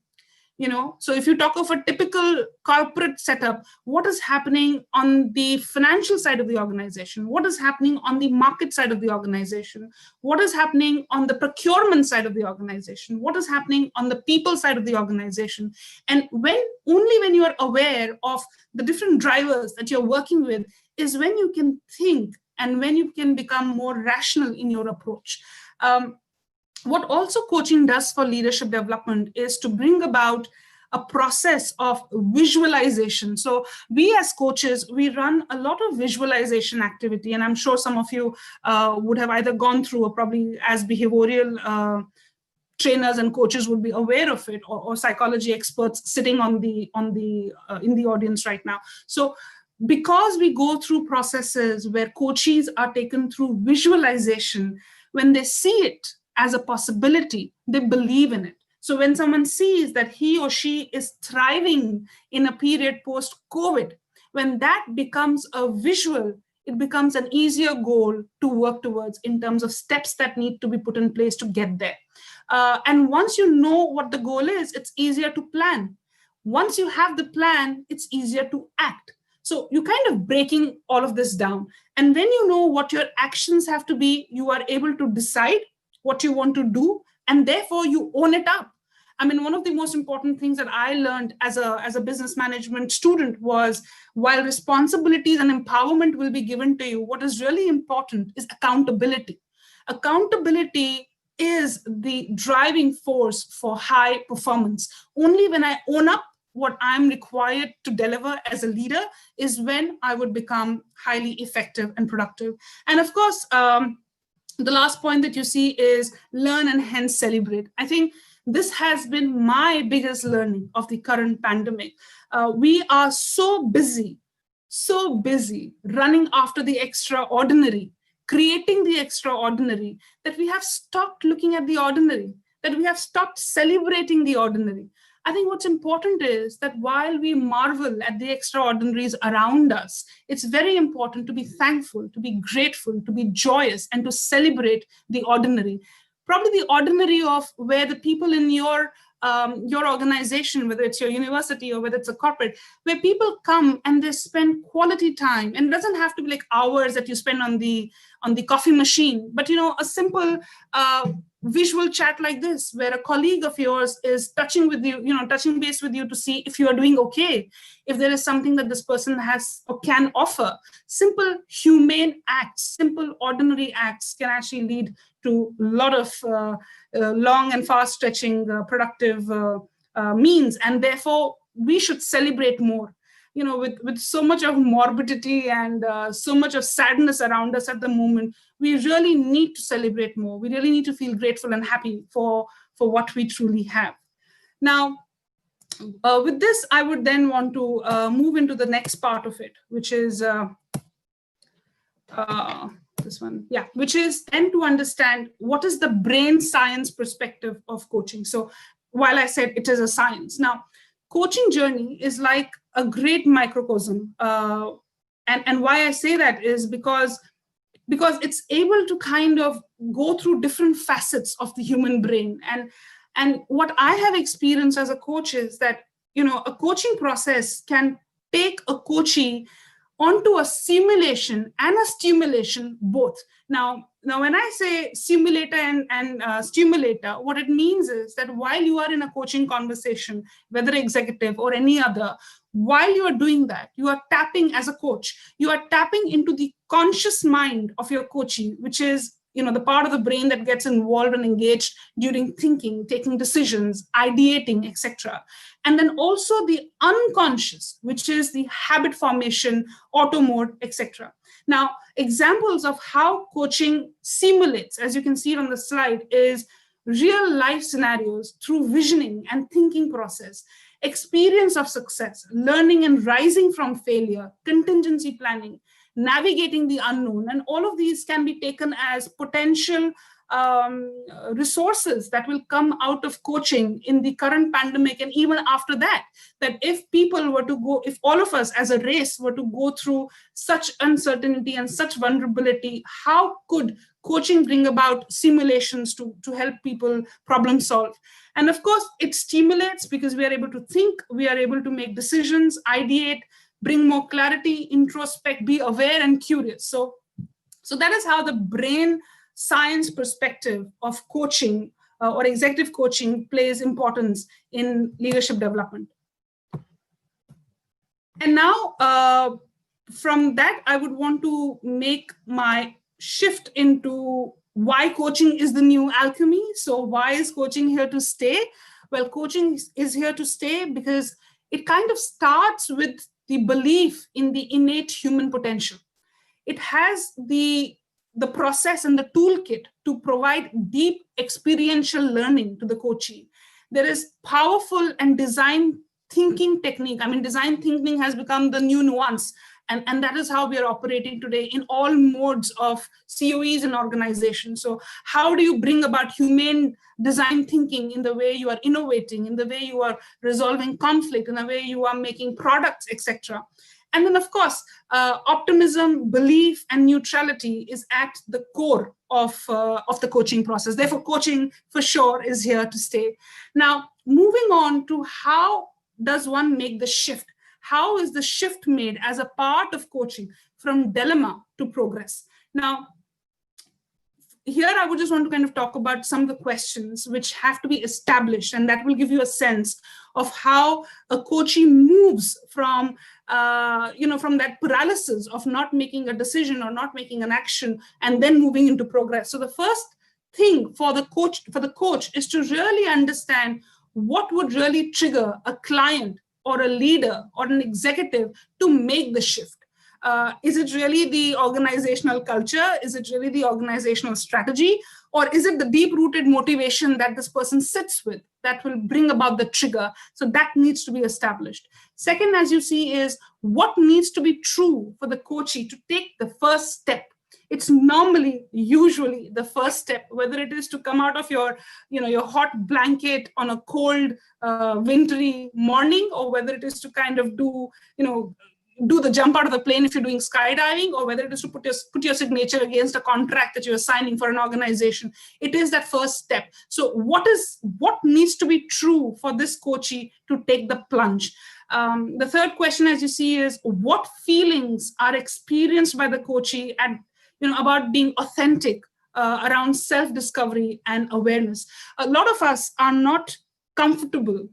You know, so if you talk of a typical corporate setup, what is happening on the financial side of the organization? What is happening on the market side of the organization? What is happening on the procurement side of the organization? What is happening on the people side of the organization? And only when you are aware of the different drivers that you're working with is when you can think and when you can become more rational in your approach. What also coaching does for leadership development is to bring about a process of visualization. So we as coaches, we run a lot of visualization activity, and I'm sure some of you would have either gone through or probably as behavioral trainers and coaches would be aware of it, or psychology experts sitting in the audience right now. So because we go through processes where coaches are taken through visualization, when they see it as a possibility, they believe in it. So when someone sees that he or she is thriving in a period post-COVID, when that becomes a visual, it becomes an easier goal to work towards in terms of steps that need to be put in place to get there. And once you know what the goal is, it's easier to plan. Once you have the plan, it's easier to act. So you're kind of breaking all of this down. And when you know what your actions have to be, you are able to decide what you want to do, and therefore you own it up. I mean, one of the most important things that I learned as a business management student was, while responsibilities and empowerment will be given to you, what is really important is accountability. Accountability is the driving force for high performance. Only when I own up what I'm required to deliver as a leader is when I would become highly effective and productive. And of course, the last point that you see is learn and hence celebrate. I think this has been my biggest learning of the current pandemic. We are so busy running after the extraordinary, creating the extraordinary, that we have stopped looking at the ordinary, that we have stopped celebrating the ordinary. I think what's important is that while we marvel at the extraordinaries around us, it's very important to be thankful, to be grateful, to be joyous, and to celebrate the ordinary. Probably the ordinary of where the people in your organization, whether it's your university or whether it's a corporate, where people come and they spend quality time, and it doesn't have to be like hours that you spend on the coffee machine, but a simple visual chat like this, where a colleague of yours is touching base with you to see if you are doing okay, if there is something that this person has or can offer. Simple humane acts, simple ordinary acts can actually lead to a lot of long and far-stretching productive means, and therefore we should celebrate more. With so much of morbidity and so much of sadness around us at the moment, we really need to celebrate more. We really need to feel grateful and happy for what we truly have. Now, with this, I would then want to move into the next part of it, which is this one, yeah, which is then to understand what is the brain science perspective of coaching. So while I said it is a science, now coaching journey is like a great microcosm. And why I say that is because it's able to kind of go through different facets of the human brain. And what I have experienced as a coach is that, a coaching process can take a coachee onto a simulation and a stimulation both. Now when I say simulator and stimulator, what it means is that while you are in a coaching conversation, whether executive or any other, while you are doing that, you are tapping as a coach, you are tapping into the conscious mind of your coachee, which is the part of the brain that gets involved and engaged during thinking, taking decisions, ideating, etc. And then also the unconscious, which is the habit formation, auto mode, etc. Now, examples of how coaching simulates, as you can see on the slide, is real life scenarios through visioning and thinking process, experience of success, learning and rising from failure, contingency planning, navigating the unknown, and all of these can be taken as potential resources that will come out of coaching in the current pandemic and even after that. That if all of us as a race were to go through such uncertainty and such vulnerability, how could coaching bring about simulations to help people problem solve? And of course, it stimulates because we are able to think, we are able to make decisions, ideate, bring more clarity, introspect, be aware and curious. So that is how the brain science perspective of coaching or executive coaching plays importance in leadership development. And now from that, I would want to make my shift into why coaching is the new alchemy. So why is coaching here to stay? Well, coaching is here to stay because it kind of starts with the belief in the innate human potential. It has the process and the toolkit to provide deep experiential learning to the coachee. There is powerful and design thinking technique. I mean, design thinking has become the new nuance. And that is how we are operating today in all modes of COEs and organizations. So how do you bring about humane design thinking in the way you are innovating, in the way you are resolving conflict, in the way you are making products, etc. And then, of course, optimism, belief, and neutrality is at the core of the coaching process. Therefore, coaching for sure is here to stay. Now, moving on to how does one make the shift? How is the shift made as a part of coaching from dilemma to progress? Now, here I would just want to kind of talk about some of the questions which have to be established, and that will give you a sense of how a coachee moves from, from that paralysis of not making a decision or not making an action and then moving into progress. So the first thing for the coach is to really understand what would really trigger a client or a leader or an executive to make the shift. Is it really the organizational culture? Is it really the organizational strategy? Or is it the deep-rooted motivation that this person sits with that will bring about the trigger? So that needs to be established. Second, as you see, is what needs to be true for the coachee to take the first step. it's normally, usually the first step, whether it is to come out of your, your hot blanket on a cold, wintry morning, or whether it is to kind of do, do the jump out of the plane if you're doing skydiving, or whether it is to put your signature against a contract that you're signing for an organization. It is that first step. So what needs to be true for this coachee to take the plunge? The third question, as you see, is what feelings are experienced by the coachee and about being authentic around self-discovery and awareness. A lot of us are not comfortable,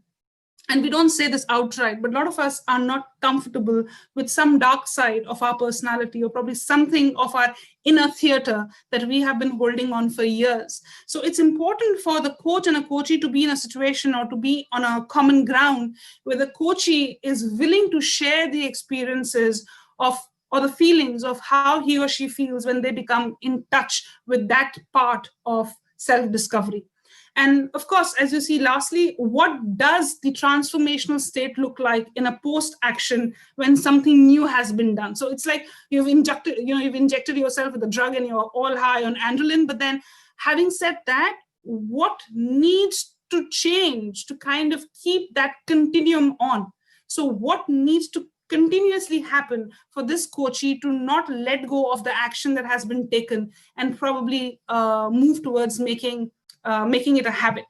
and we don't say this outright, but a lot of us are not comfortable with some dark side of our personality, or probably something of our inner theater that we have been holding on for years. So it's important for the coach and a coachee to be in a situation, or to be on a common ground where the coachee is willing to share the experiences of, or the feelings of how he or she feels when they become in touch with that part of self-discovery. And of course, as you see, lastly, what does the transformational state look like in a post-action when something new has been done? So it's like you've injected yourself with a drug and you're all high on adrenaline. But then, having said that, what needs to change to kind of keep that continuum on? So what needs to continuously happen for this coachee to not let go of the action that has been taken and probably move towards making it a habit?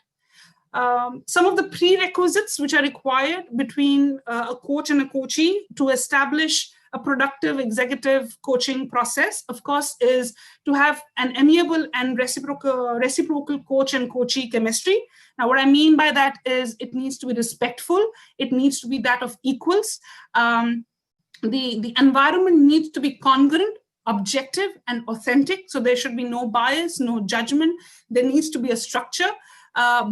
Some of the prerequisites which are required between a coach and a coachee to establish a productive executive coaching process, of course, is to have an amiable and reciprocal coach and coachee chemistry. Now, what I mean by that is it needs to be respectful. It needs to be that of equals. The environment needs to be congruent, objective, and authentic. So there should be no bias, no judgment. There needs to be a structure.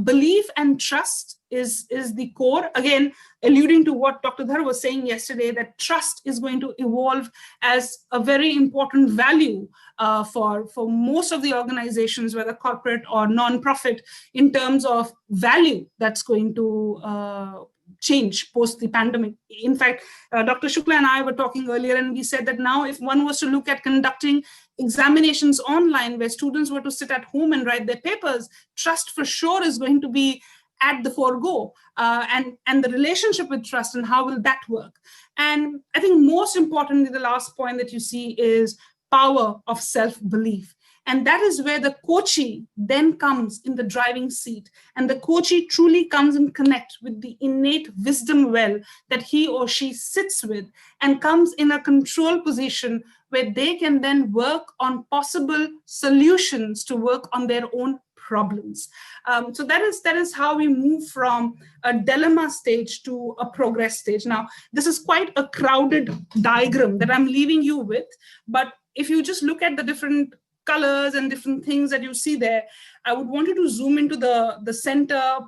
Belief and trust is the core. Again, alluding to what Dr. Dhar was saying yesterday, that trust is going to evolve as a very important value for most of the organizations, whether corporate or non-profit, in terms of value that's going to change post the pandemic. In fact, Dr. Shukla and I were talking earlier, and we said that now if one was to look at conducting examinations online where students were to sit at home and write their papers, trust for sure is going to be at the forego, and the relationship with trust and how will that work. And I think most importantly, the last point that you see is power of self-belief. And that is where the coachee then comes in the driving seat. And the coachee truly comes and connect with the innate wisdom well that he or she sits with, and comes in a control position where they can then work on possible solutions to work on their own problems. So that is how we move from a dilemma stage to a progress stage. Now, this is quite a crowded diagram that I'm leaving you with, but if you just look at the different colors and different things that you see there, I would want you to zoom into the center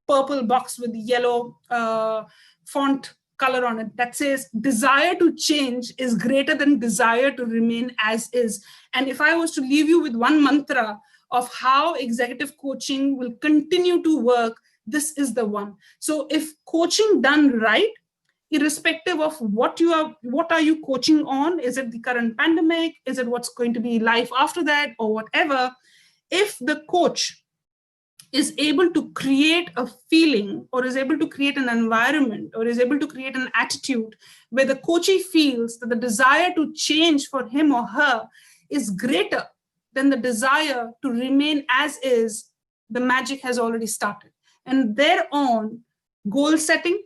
purple box with the yellow font color on it that says desire to change is greater than desire to remain as is. And if I was to leave you with one mantra of how executive coaching will continue to work, this is the one. So if coaching done right, irrespective of what are you coaching on, is it the current pandemic, is it what's going to be life after that, or whatever, if the coach is able to create a feeling, or is able to create an environment, or is able to create an attitude where the coachee feels that the desire to change for him or her is greater than the desire to remain as is, the magic has already started. And thereon, goal setting,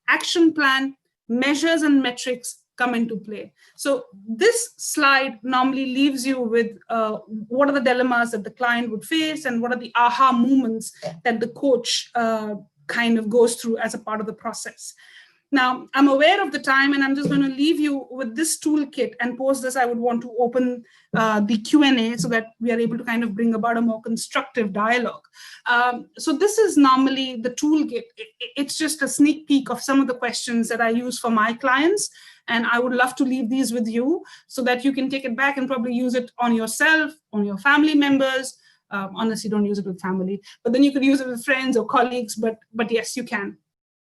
action plan, measures and metrics come into play. So this slide normally leaves you with what are the dilemmas that the client would face, and what are the aha moments that the coach kind of goes through as a part of the process. Now, I'm aware of the time, and I'm just going to leave you with this toolkit, and post this, I would want to open the Q&A so that we are able to kind of bring about a more constructive dialogue. So this is normally the toolkit. It's just a sneak peek of some of the questions that I use for my clients, and I would love to leave these with you so that you can take it back and probably use it on yourself, on your family members. Honestly, don't use it with family, but then you could use it with friends or colleagues, but yes, you can.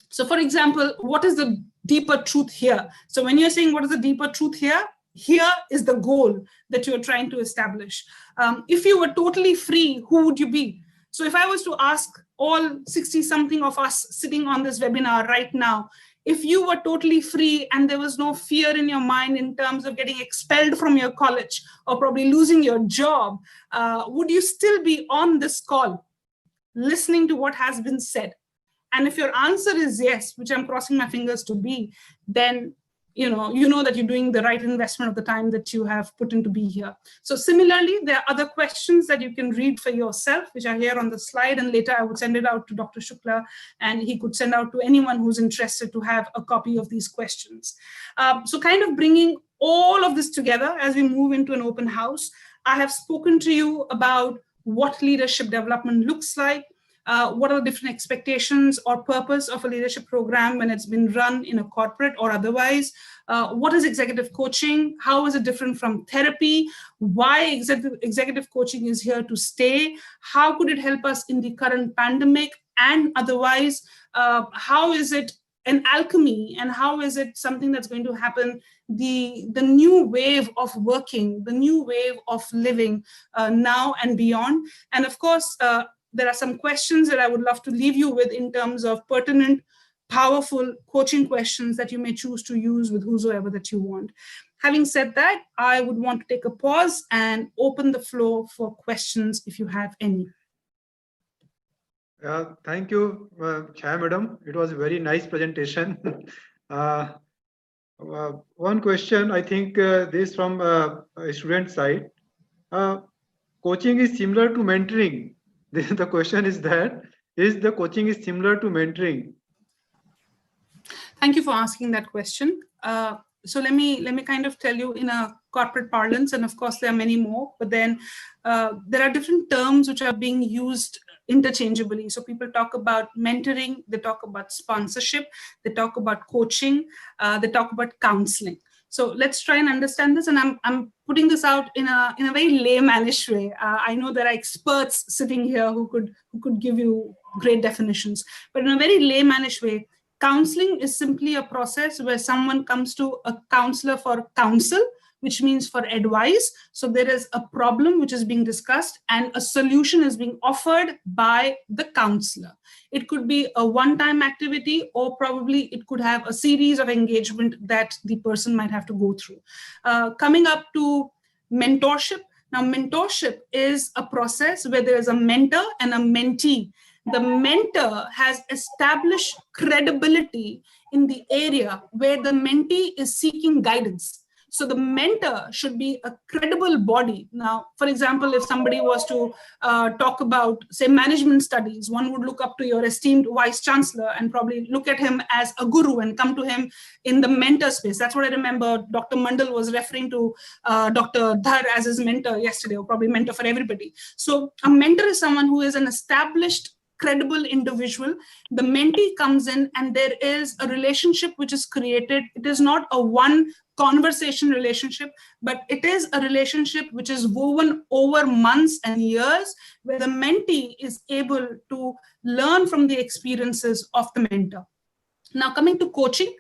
So for example, what is the deeper truth here? So when you're saying what is the deeper truth here, here is the goal that you're trying to establish. If you were totally free, who would you be? So if I was to ask all 60 something of us sitting on this webinar right now, if you were totally free and there was no fear in your mind in terms of getting expelled from your college or probably losing your job, would you still be on this call listening to what has been said? And if your answer is yes, which I'm crossing my fingers to be, then you know that you're doing the right investment of the time that you have put in to be here. So similarly, there are other questions that you can read for yourself, which are here on the slide, and later I would send it out to Dr. Shukla, and he could send out to anyone who's interested to have a copy of these questions. So kind of bringing all of this together as we move into an open house, I have spoken to you about what leadership development looks like, what are the different expectations or purpose of a leadership program when it's been run in a corporate or otherwise, what is executive coaching, how is it different from therapy, why executive coaching is here to stay, how could it help us in the current pandemic and otherwise, how is it an alchemy and how is it something that's going to happen, the new wave of working, the new wave of living now and beyond. And of course, there are some questions that I would love to leave you with in terms of pertinent, powerful coaching questions that you may choose to use with whosoever that you want. Having said that, I would want to take a pause and open the floor for questions if you have any. Thank you, Chhaya madam. It was a very nice presentation. One question, I think this from a student side. Coaching is similar to mentoring. The question is that, is the coaching is similar to mentoring? Thank you for asking that question. So let me kind of tell you in a corporate parlance, and of course there are many more, but then there are different terms which are being used interchangeably. So people talk about mentoring, they talk about sponsorship, they talk about coaching, they talk about counseling. So let's try and understand this, and I'm putting this out in a very laymanish way. I know there are experts sitting here who could give you great definitions, but in a very laymanish way, counseling is simply a process where someone comes to a counselor for counsel, which means for advice. So there is a problem which is being discussed and a solution is being offered by the counselor. It could be a one-time activity, or probably it could have a series of engagement that the person might have to go through. Coming up to mentorship. Now, mentorship is a process where there is a mentor and a mentee. The mentor has established credibility in the area where the mentee is seeking guidance. So the mentor should be a credible body. Now, for example, if somebody was to talk about, say, management studies, one would look up to your esteemed vice chancellor and probably look at him as a guru and come to him in the mentor space. That's what I remember Dr. Mandal was referring to Dr. Dhar as his mentor yesterday, or probably mentor for everybody. So a mentor is someone who is an established, credible individual. The mentee comes in and there is a relationship which is created. It is not a one conversation relationship, but it is a relationship which is woven over months and years, where the mentee is able to learn from the experiences of the mentor. Now, coming to coaching,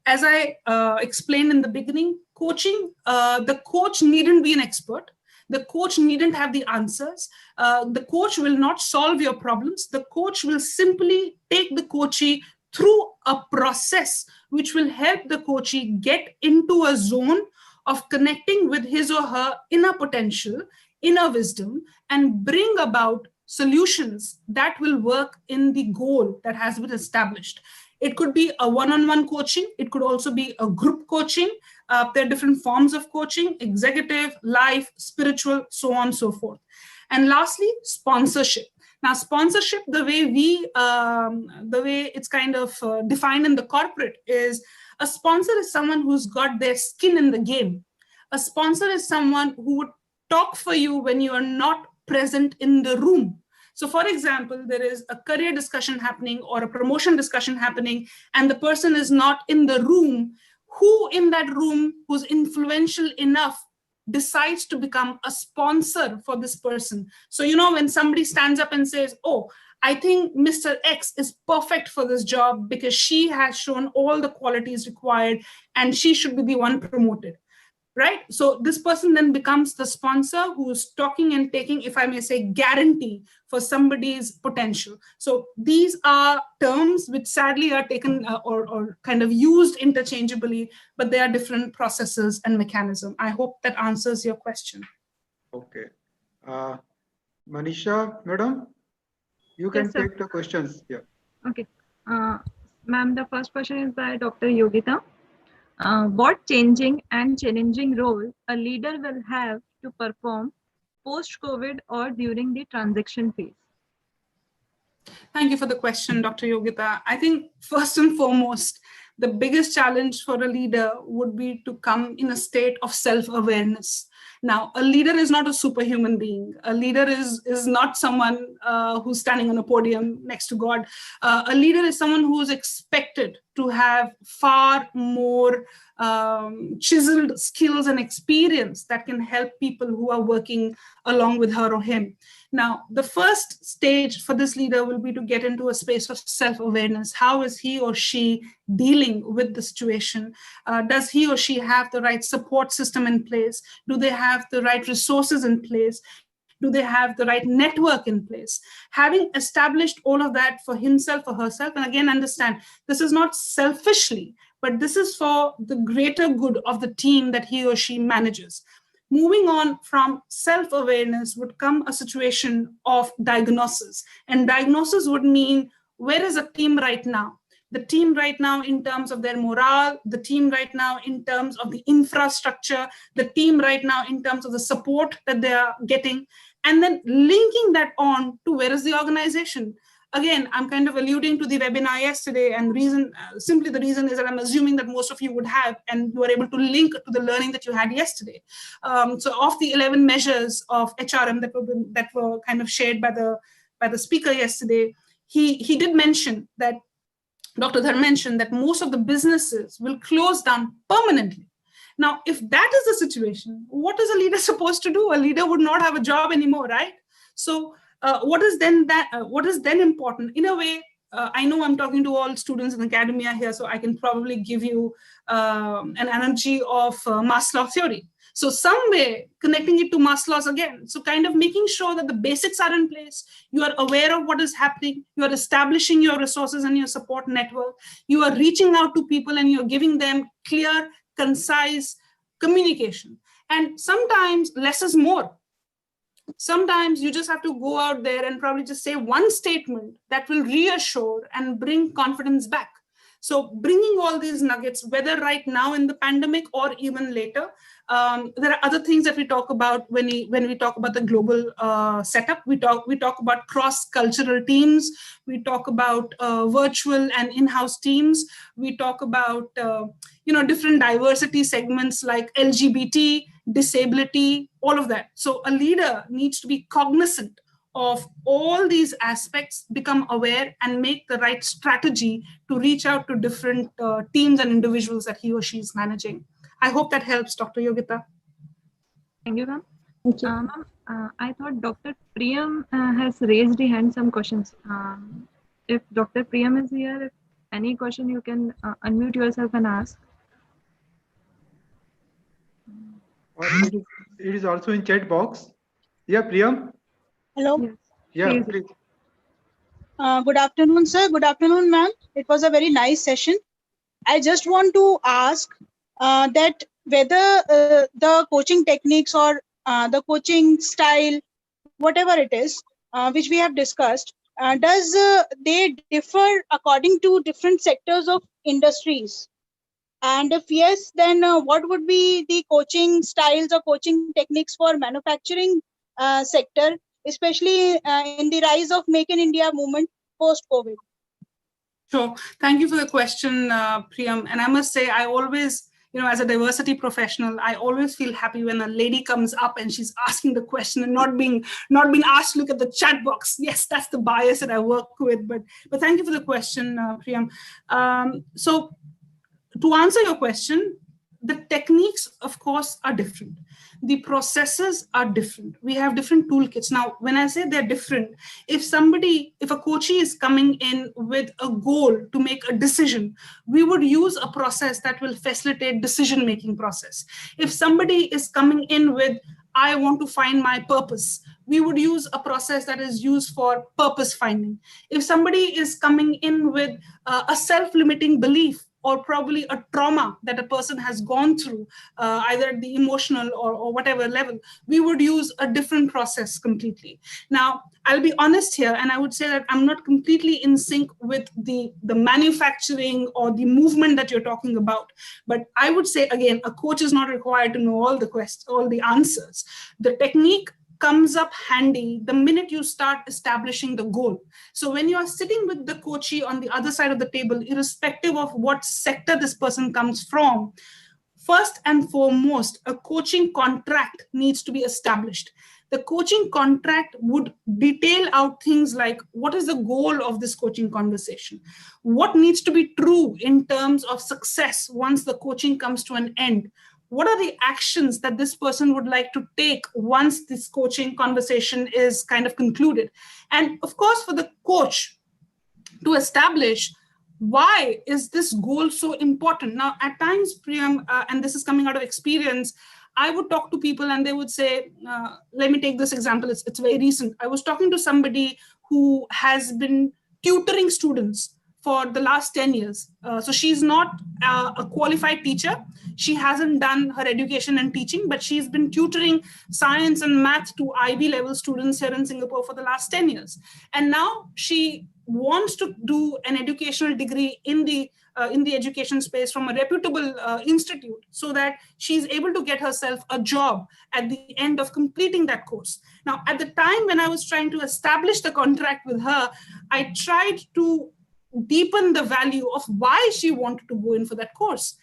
as I explained in the beginning, coaching, the coach needn't be an expert. The coach needn't have the answers. The coach will not solve your problems. The coach will simply take the coachee through a process which will help the coachee get into a zone of connecting with his or her inner potential, inner wisdom, and bring about solutions that will work in the goal that has been established. It could be a one-on-one coaching. It could also be a group coaching. There are different forms of coaching: executive, life, spiritual, so on and so forth. And lastly, sponsorship. Now, sponsorship, the way it's kind of defined in the corporate is, a sponsor is someone who's got their skin in the game. A sponsor is someone who would talk for you when you are not present in the room. So for example, there is a career discussion happening or a promotion discussion happening, and the person is not in the room. Who in that room who's influential enough decides to become a sponsor for this person? So, you know, when somebody stands up and says, oh, I think Mr. X is perfect for this job because she has shown all the qualities required and she should be the one promoted. right? So this person then becomes the sponsor who's talking and taking, if I may say, guarantee for somebody's potential. So these are terms which sadly are taken or kind of used interchangeably, but they are different processes and mechanism. I hope that answers your question. Okay. Manisha, madam, you can Yes, sir. take the questions. Yeah. Okay. Ma'am, the first question is by Dr. Yogita. What changing and challenging role a leader will have to perform post-COVID or during the transition phase? Thank you for the question, Dr. Yogita. I think first and foremost, the biggest challenge for a leader would be to come in a state of self-awareness. Now, a leader is not a superhuman being. A leader is not someone who's standing on a podium next to God. A leader is someone who is expected to have far more chiseled skills and experience that can help people who are working along with her or him. Now, the first stage for this leader will be to get into a space of self-awareness. How is he or she dealing with the situation? Does he or she have the right support system in place? Do they have the right resources in place? Do they have the right network in place? Having established all of that for himself or herself, and again, understand, this is not selfishly, but this is for the greater good of the team that he or she manages. Moving on from self-awareness would come a situation of diagnosis. And diagnosis would mean, where is a team right now? The team right now in terms of their morale, the team right now in terms of the infrastructure, the team right now in terms of the support that they are getting, and then linking that on to where is the organization. Again, I'm kind of alluding to the webinar yesterday, and simply the reason is that I'm assuming that most of you would have, and you were able to link to the learning that you had yesterday. So of the 11 measures of HRM that were kind of shared by the speaker yesterday, he did mention that, Dr. Dhar mentioned that most of the businesses will close down permanently. Now, if that is the situation, what is a leader supposed to do? A leader would not have a job anymore, right? So what is then important? In a way, I know I'm talking to all students in academia here, so I can probably give you an analogy of Maslow's theory. So some way connecting it to Maslow's again. So kind of making sure that the basics are in place. You are aware of what is happening. You are establishing your resources and your support network. You are reaching out to people and you're giving them clear, concise communication. And sometimes less is more. Sometimes you just have to go out there and probably just say one statement that will reassure and bring confidence back. So bringing all these nuggets, whether right now in the pandemic or even later, there are other things that we talk about when we talk about the global setup. We talk about cross-cultural teams. We talk about virtual and in-house teams. We talk about different diversity segments like LGBT, disability, all of that. So a leader needs to be cognizant of all these aspects, become aware, and make the right strategy to reach out to different teams and individuals that he or she is managing. I hope that helps, Dr. Yogita. Thank you, ma'am. Ma'am, I thought Dr. Priyam has raised his hand some questions. If Dr. Priyam is here, if any question, you can unmute yourself and ask. Or it is also in chat box. Yeah, Priyam. Hello. Yes. Yeah, Please. please. Good afternoon, sir. Good afternoon, ma'am. It was a very nice session. I just want to ask that whether the coaching techniques or the coaching style, whatever it is, which we have discussed, does they differ according to different sectors of industries? And if yes, then what would be the coaching styles or coaching techniques for manufacturing sector, especially in the rise of Make in India movement post-COVID? Sure. Thank you for the question, Priyam. And I must say, I always, as a diversity professional, I always feel happy when a lady comes up and she's asking the question and not being asked to look at the chat box. Yes, that's the bias that I work with. But thank you for the question, Priyam. So to answer your question, the techniques, of course, are different. The processes are different. We have different toolkits. Now, when I say they're different, if a coachee is coming in with a goal to make a decision, we would use a process that will facilitate decision-making process. If somebody is coming in with, I want to find my purpose, we would use a process that is used for purpose finding. If somebody is coming in with a self-limiting belief, or probably a trauma that a person has gone through, either at the emotional or whatever level, we would use a different process completely. Now, I'll be honest here, and I would say that I'm not completely in sync with the manufacturing or the movement that you're talking about. But I would say, again, a coach is not required to know all the answers. The technique comes up handy the minute you start establishing the goal. So when you are sitting with the coachee on the other side of the table, irrespective of what sector this person comes from, first and foremost, a coaching contract needs to be established. The coaching contract would detail out things like, what is the goal of this coaching conversation? What needs to be true in terms of success once the coaching comes to an end? What are the actions that this person would like to take once this coaching conversation is kind of concluded? And of course, for the coach to establish, why is this goal so important? Now, at times, Priyam, and this is coming out of experience, I would talk to people and they would say, let me take this example, it's very recent. I was talking to somebody who has been tutoring students for the last 10 years. So she's not a qualified teacher. She hasn't done her education and teaching, but she's been tutoring science and math to IB level students here in Singapore for the last 10 years. And now she wants to do an educational degree in the education space from a reputable institute, so that she's able to get herself a job at the end of completing that course. Now, at the time when I was trying to establish the contract with her, I tried to deepen the value of why she wanted to go in for that course.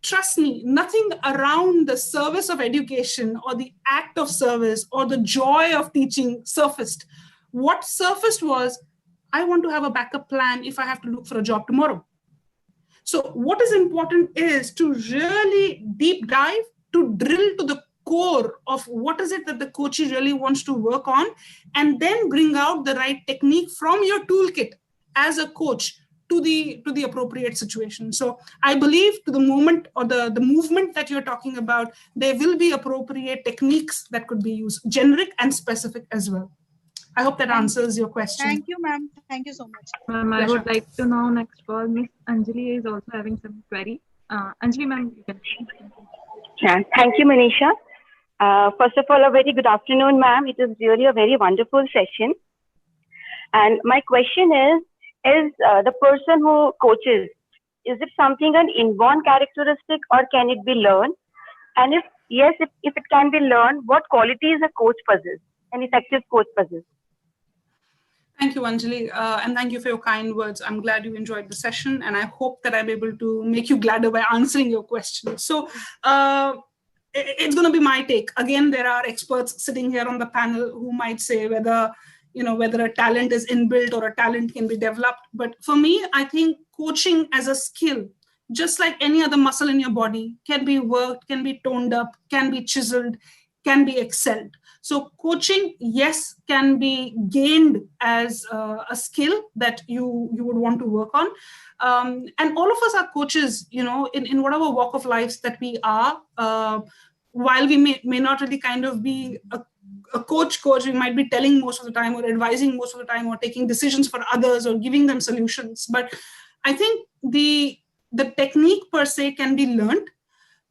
Trust me, nothing around the service of education or the act of service or the joy of teaching surfaced. What surfaced was, I want to have a backup plan if I have to look for a job tomorrow. So what is important is to really deep dive, to drill to the core of what is it that the coachee really wants to work on, and then bring out the right technique from your toolkit as a coach to the appropriate situation. So I believe to the moment or the movement that you're talking about, there will be appropriate techniques that could be used, generic and specific as well. I hope that answers your question. Thank you, ma'am. Thank you so much. I would like to know next call. Miss Anjali is also having some query. Anjali, ma'am, you can. Yeah, thank you, Manisha. First of all, a very good afternoon, ma'am. It is really a very wonderful session. And my question is the person who coaches, is it something an inborn characteristic or can it be learned? And if yes, if it can be learned, what qualities a coach possesses, an effective coach possesses? Thank you, Anjali, and thank you for your kind words. I'm glad you enjoyed the session, and I hope that I'm able to make you gladder by answering your question. So it's going to be my take. Again, there are experts sitting here on the panel who might say whether a talent is inbuilt or a talent can be developed. But for me, I think coaching as a skill, just like any other muscle in your body, can be worked, can be toned up, can be chiseled, can be excelled. So coaching, yes, can be gained as a skill that you would want to work on. And all of us are coaches, in whatever walk of life that we are. While we may not really kind of be a coach, we might be telling most of the time or advising most of the time or taking decisions for others or giving them solutions. But I think the technique per se can be learned.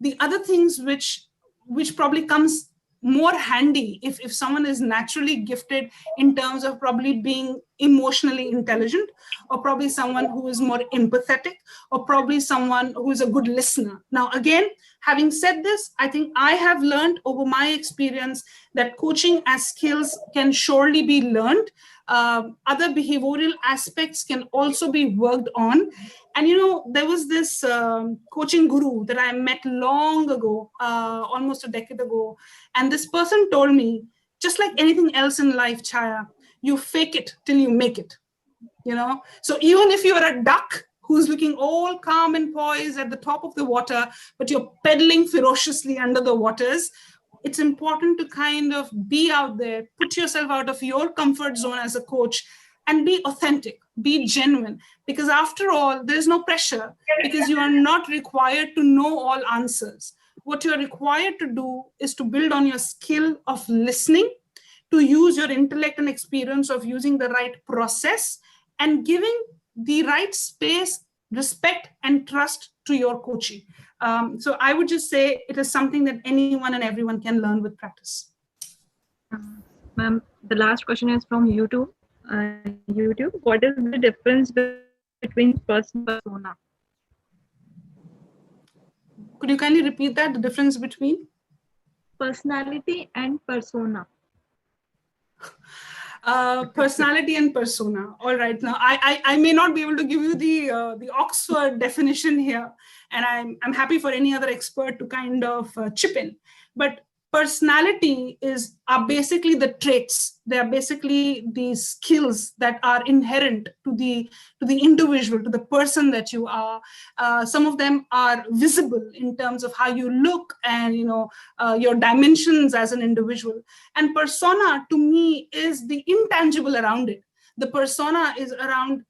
The other things which probably comes more handy if someone is naturally gifted in terms of probably being emotionally intelligent, or probably someone who is more empathetic, or probably someone who is a good listener. Now, again, having said this, I think I have learned over my experience that coaching as skills can surely be learned. Other behavioral aspects can also be worked on. And, there was this coaching guru that I met long ago, almost a decade ago. And this person told me, just like anything else in life, Chhaya, you fake it till you make it. So even if you're a duck who's looking all calm and poised at the top of the water, but you're pedaling ferociously under the waters. It's important to kind of be out there, put yourself out of your comfort zone as a coach, and be authentic, be genuine, because after all, there's no pressure, because you are not required to know all answers. What you're required to do is to build on your skill of listening, to use your intellect and experience of using the right process and giving the right space, respect, and trust to your coaching. So I would just say it is something that anyone and everyone can learn with practice. Ma'am, the last question is from YouTube. What is the difference between person and persona? Could you kindly repeat that, the difference between? Personality and persona. Personality and persona. All right. Now, I may not be able to give you the Oxford definition here, and I'm happy for any other expert to kind of chip in. But personality are basically the traits. They are basically the skills that are inherent to the individual, to the person that you are. Some of them are visible in terms of how you look and your dimensions as an individual. And persona to me is the intangible around it. The persona is around,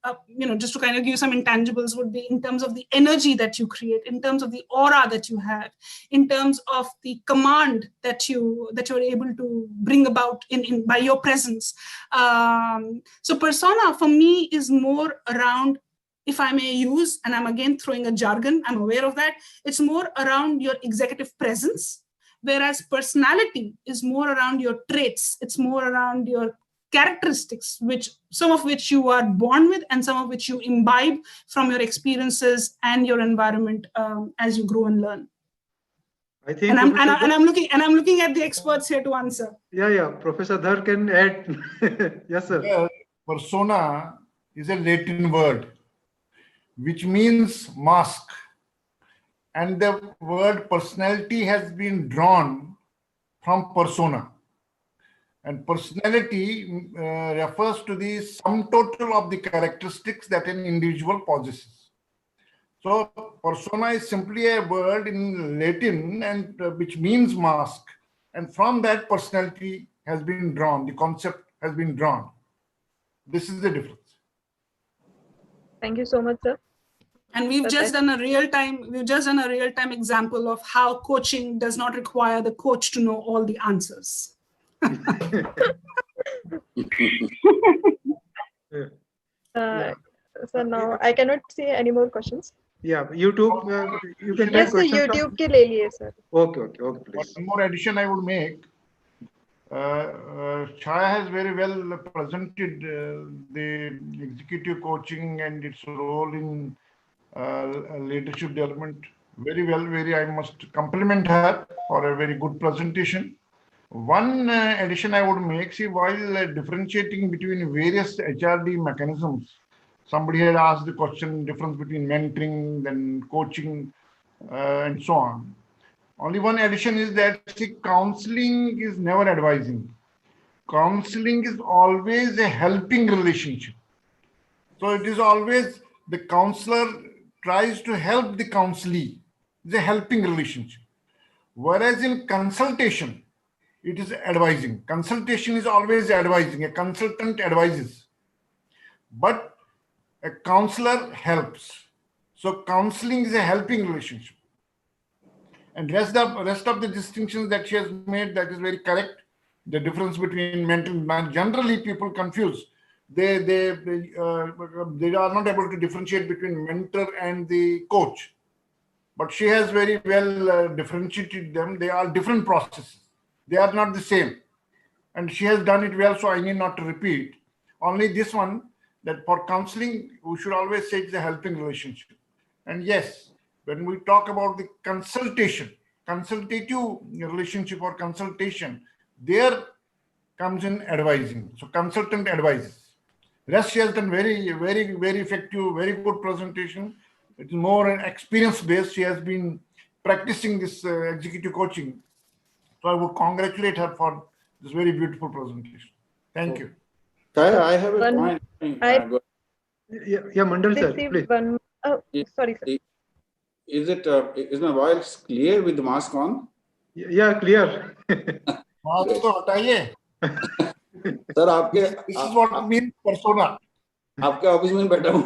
just to kind of give you some intangibles, would be in terms of the energy that you create, in terms of the aura that you have, in terms of the command that you're able to bring about by your presence. So persona for me is more around, if I may use, and I'm again throwing a jargon, I'm aware of that, it's more around your executive presence, whereas personality is more around your traits. It's more around your characteristics, some of which you are born with and some of which you imbibe from your experiences and your environment as you grow and learn. I think, and I'm looking at the experts here to answer. Yeah. Professor Dhar can add. Yes, sir. Yeah, persona is a Latin word which means mask, and the word personality has been drawn from persona. And personality refers to the sum total of the characteristics that an individual possesses. So persona is simply a word in Latin and which means mask. And from that, personality has been drawn, the concept has been drawn. This is the difference. Thank you so much, sir. And we've just done a real-time example of how coaching does not require the coach to know all the answers. So now I cannot see any more questions. Yeah, YouTube, you can take Yes, questions. YouTube ke le liye, sir. Okay, please. One more addition I would make. Chhaya has very well presented the executive coaching and its role in leadership development very well. I must compliment her for a very good presentation. One addition I would make, while differentiating between various HRD mechanisms, somebody had asked the question, difference between mentoring, then coaching, and so on. Only one addition is that counseling is never advising. Counseling is always a helping relationship. So it is always the counselor tries to help the counselee. It's a helping relationship. Whereas in consultation, it is advising. Consultation is always advising. A consultant advises. But a counselor helps. So counseling is a helping relationship. And rest of the distinctions that she has made, that is very correct. The difference between mentor, generally people confuse. They are not able to differentiate between mentor and the coach. But she has very well differentiated them. They are different processes. They are not the same. And she has done it well, so I need not to repeat. Only this one, that for counseling, we should always say it's a helping relationship. And yes, when we talk about the consultative relationship or consultation, there comes in advising. So consultant advises. Rest, she has done very effective, very good presentation. It is more an experience based. She has been practicing this executive coaching. So I would congratulate her for this very beautiful presentation. Thank you. Chhaya, I have a point. Yeah, Mandal sir, please. Sorry, sir. Is my voice clear with the mask on? Yeah, clear. Mask तो हटाइए. Sir, आपके This is what means persona. आपके office में बैठा हूँ.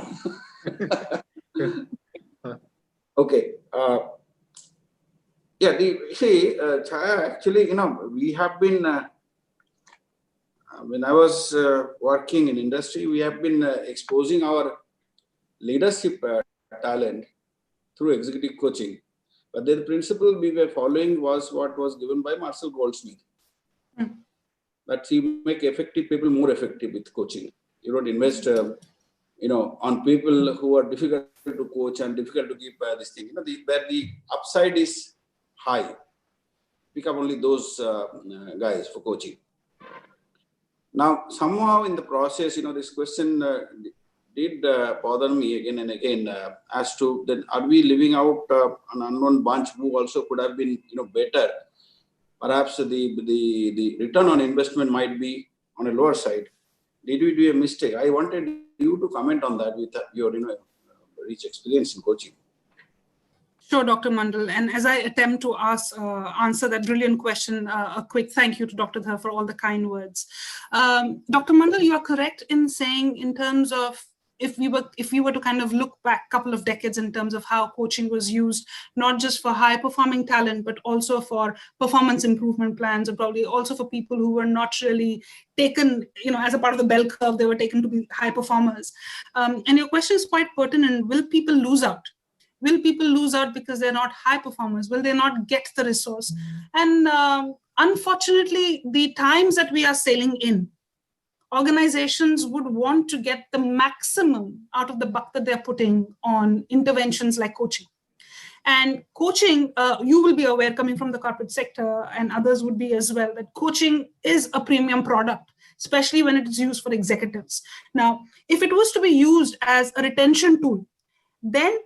Okay. Yeah, Chhaya, actually, we have been, when I was working in industry, we have been exposing our leadership talent through executive coaching. But the principle we were following was what was given by Marcel Goldsmith. That you make effective people more effective with coaching. You don't invest, on people who are difficult to coach and difficult to give this thing. Where the upside is high. Pick up only those guys for coaching. Now, somehow in the process, this question did bother me again and again as to then are we living out an unknown bunch who also could have been, better. Perhaps the return on investment might be on a lower side. Did we do a mistake? I wanted you to comment on that with your, rich experience in coaching. Sure, Dr. Mandal. And as I attempt to answer that brilliant question, a quick thank you to Dr. Dhar for all the kind words. Dr. Mandal, you are correct in saying in terms of if we were to kind of look back a couple of decades in terms of how coaching was used, not just for high performing talent, but also for performance improvement plans, and probably also for people who were not really taken, as a part of the bell curve, they were taken to be high performers. And your question is quite pertinent. Will people lose out? Will people lose out because they're not high performers? Will they not get the resource? And unfortunately, the times that we are sailing in, organizations would want to get the maximum out of the buck that they're putting on interventions like coaching. And coaching, you will be aware, coming from the corporate sector, and others would be as well, that coaching is a premium product, especially when it is used for executives. Now, if it was to be used as a retention tool, then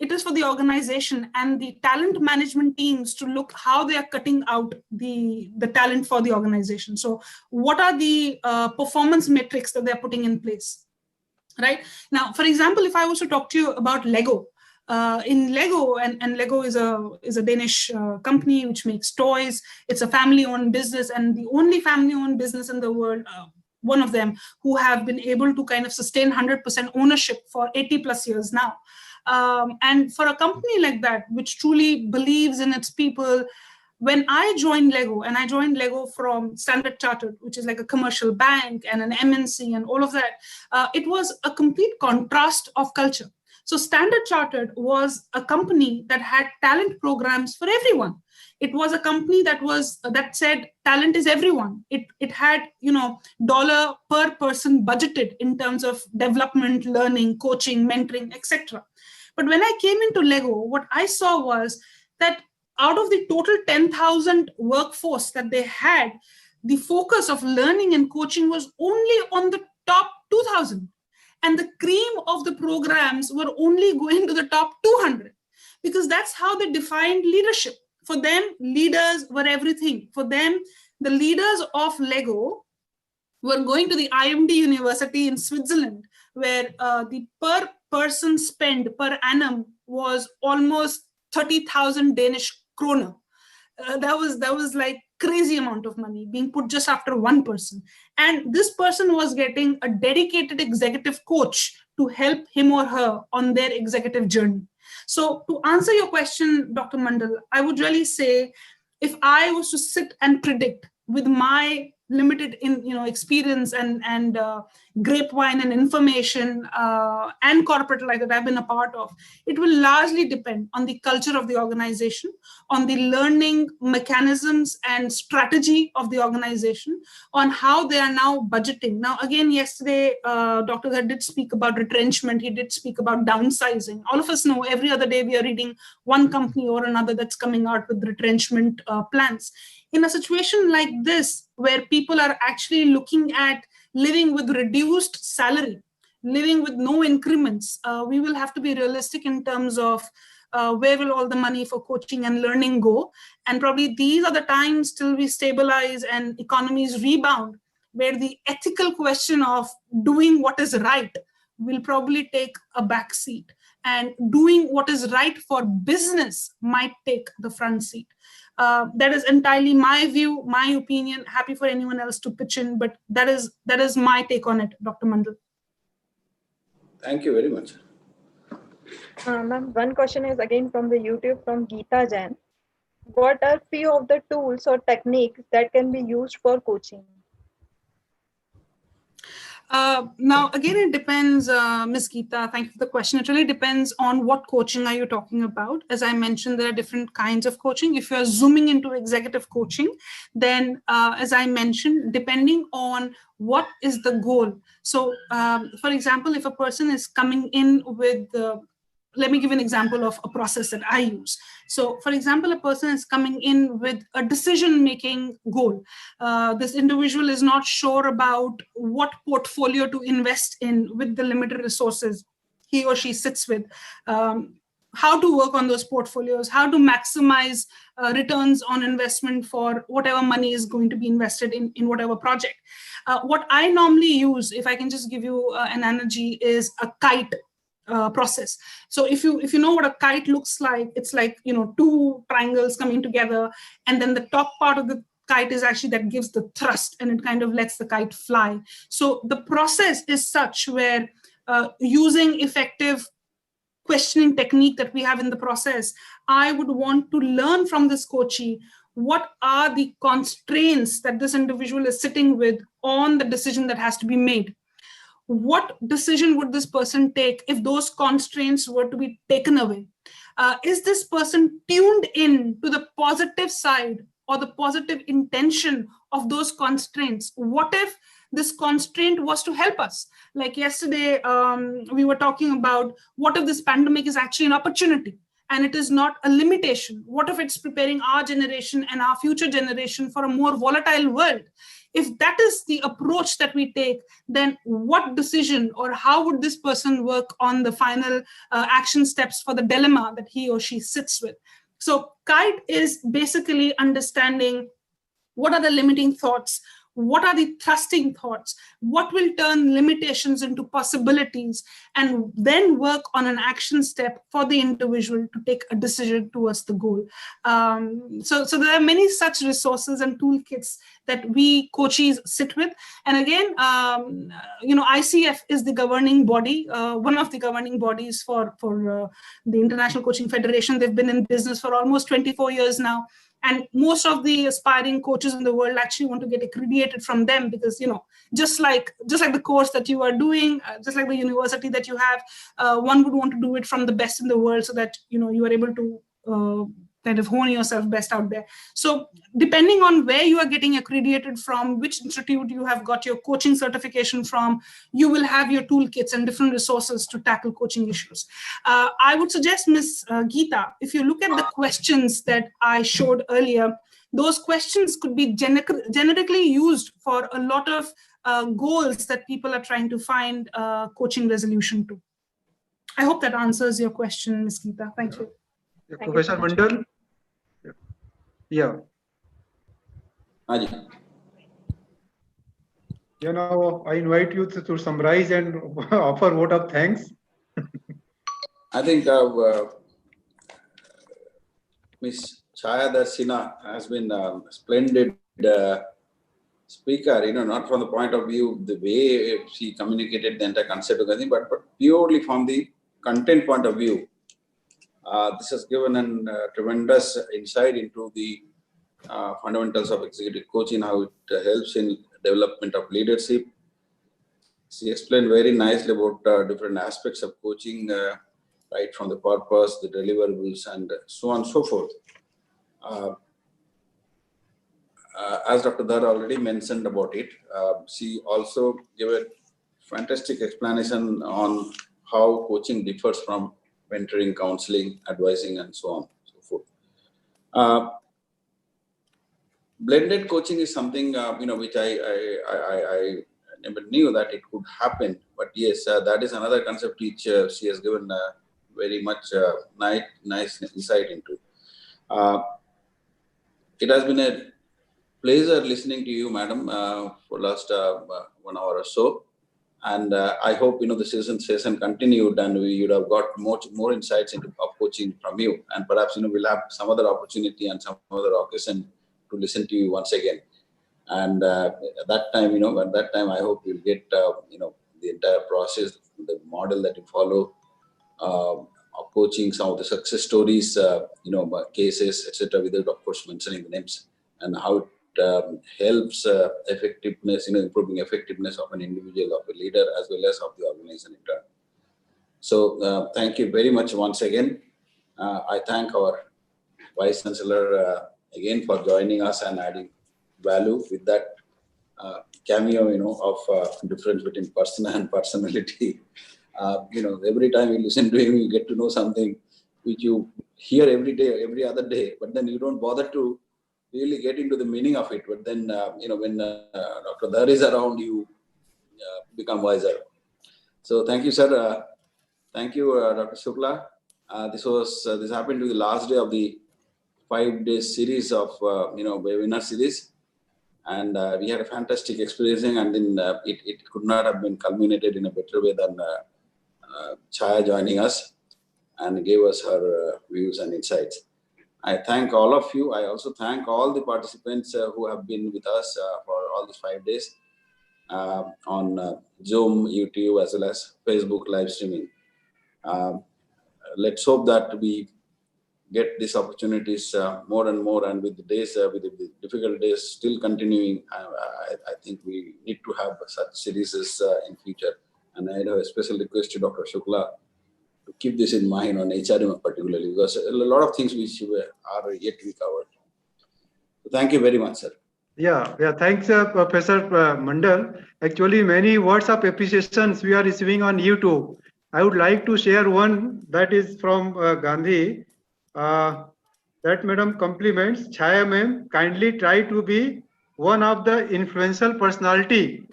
it is for the organization and the talent management teams to look how they are cutting out the talent for the organization. So what are the performance metrics that they're putting in place, right? Now, for example, if I was to talk to you about Lego, in Lego, and Lego is a Danish company which makes toys. It's a family-owned business, and the only family-owned business in the world, one of them, who have been able to kind of sustain 100% ownership for 80 plus years now. And for a company like that, which truly believes in its people, when I joined Lego, and I joined Lego from Standard Chartered, which is like a commercial bank and an MNC and all of that, it was a complete contrast of culture. So Standard Chartered was a company that had talent programs for everyone. It was a company that said talent is everyone. It had, dollar per person budgeted in terms of development, learning, coaching, mentoring, etc. But when I came into Lego, what I saw was that out of the total 10,000 workforce that they had, the focus of learning and coaching was only on the top 2,000. And the cream of the programs were only going to the top 200, because that's how they defined leadership. For them, leaders were everything. For them, the leaders of Lego were going to the IMD University in Switzerland, where the per person spend per annum was almost 30,000 Danish kroner. That was like crazy amount of money being put just after one person. And this person was getting a dedicated executive coach to help him or her on their executive journey. So to answer your question, Dr. Mandal, I would really say, if I was to sit and predict with my limited experience and grapevine and information and corporate life that I've been a part of, it will largely depend on the culture of the organization, on the learning mechanisms and strategy of the organization, on how they are now budgeting. Now, again, yesterday, Dr. Dhar did speak about retrenchment. He did speak about downsizing. All of us know every other day we are reading one company or another that's coming out with retrenchment plans. In a situation like this, where people are actually looking at living with reduced salary, living with no increments, we will have to be realistic in terms of where will all the money for coaching and learning go. And probably these are the times till we stabilize and economies rebound, where the ethical question of doing what is right will probably take a back seat, and doing what is right for business might take the front seat. That is entirely my view, my opinion. Happy for anyone else to pitch in, but that is my take on it, Dr. Mandal. Thank you very much. Ma'am, one question is again from the YouTube from Geeta Jain. What are few of the tools or techniques that can be used for coaching? Now, again, it depends, Ms. Geeta, thank you for the question. It really depends on what coaching are you talking about. As I mentioned, there are different kinds of coaching. If you're zooming into executive coaching, then as I mentioned, depending on what is the goal. So, for example, if a person is coming in with let me give an example of a process that I use. So, for example, a person is coming in with a decision-making goal. This individual is not sure about what portfolio to invest in with the limited resources he or she sits with, how to work on those portfolios, how to maximize returns on investment for whatever money is going to be invested in whatever project. What I normally use, if I can just give you an analogy, is a kite process. So if you know what a kite looks like, it's like, you know, two triangles coming together, and then the top part of the kite is actually that gives the thrust, and it kind of lets the kite fly. So the process is such where using effective questioning technique that we have in the process, I would want to learn from this coachee what are the constraints that this individual is sitting with on the decision that has to be made. What decision would this person take if those constraints were to be taken away? Is this person tuned in to the positive side or the positive intention of those constraints? What if this constraint was to help us? Like yesterday, we were talking about what if this pandemic is actually an opportunity and it is not a limitation? What if it's preparing our generation and our future generation for a more volatile world? If that is the approach that we take, then what decision or how would this person work on the final action steps for the dilemma that he or she sits with? So kite is basically understanding what are the limiting thoughts, what are the thrusting thoughts, what will turn limitations into possibilities, and then work on an action step for the individual to take a decision towards the goal. So there are many such resources and toolkits that we coaches sit with. And again, ICF is the governing body, one of the governing bodies for the International Coaching Federation. They've been in business for almost 24 years now. And most of the aspiring coaches in the world actually want to get accredited from them because, just like the course that you are doing, just like the university that you have, one would want to do it from the best in the world so that, you are able to kind of hone yourself best out there. So depending on where you are getting accredited from, which institute you have got your coaching certification from, you will have your toolkits and different resources to tackle coaching issues. I would suggest, Ms. Geeta, if you look at the questions that I showed earlier, those questions could be generically used for a lot of goals that people are trying to find coaching resolution to. I hope that answers your question, Ms. Geeta. Thank you. Yeah, Professor Mandal. Yeah. Now I invite you to summarize and offer vote of thanks. I think Ms. Chhaya Sinha has been a splendid speaker, not from the point of view, the way she communicated the entire concept of anything, but purely from the content point of view. This has given a tremendous insight into the fundamentals of executive coaching, how it helps in development of leadership. She explained very nicely about different aspects of coaching, right from the purpose, the deliverables, and so on and so forth. As Dr. Dhar already mentioned about it, she also gave a fantastic explanation on how coaching differs from mentoring, counseling, advising, and so on and so forth. Blended coaching is something which I never knew that it could happen, but yes, that is another concept which she has given very much nice insight into. It has been a pleasure listening to you, madam, for last 1 hour or so. And I hope the session continued, and we would have got more insights into coaching from you, and perhaps we'll have some other opportunity and some other occasion to listen to you once again. And at that time, I hope you'll get the entire process, the model that you follow, of coaching, some of the success stories, cases, etc., without of course mentioning the names, and how it helps effectiveness, improving effectiveness of an individual, of a leader, as well as of the organization in turn. So thank you very much once again. I thank our Vice Chancellor again for joining us and adding value with that cameo, of difference between person and personality. Every time you listen to him, you get to know something which you hear every day, every other day, but then you don't bother to really get into the meaning of it. But then, when Dr. Dhar is around, you become wiser. So thank you, sir. Thank you, Dr. Shukla. This happened to be the last day of the 5-day series of, webinar series. And we had a fantastic experience, and then it could not have been culminated in a better way than Chhaya joining us and gave us her views and insights. I thank all of you. I also thank all the participants who have been with us for all these 5 days on Zoom, YouTube, as well as Facebook live streaming. Let's hope that we get these opportunities more and more, and with the days, with the difficult days still continuing, I think we need to have such series in future. And I have a special request to Dr. Shukla to keep this in mind on HRM particularly, because a lot of things which are yet to be covered. So thank you very much, sir. Yeah. Thanks, Professor Mandal. Actually, many words of appreciations we are receiving on YouTube. I would like to share one that is from Gandhi. That madam compliments Chhaya ma'am, kindly try to be one of the influential personality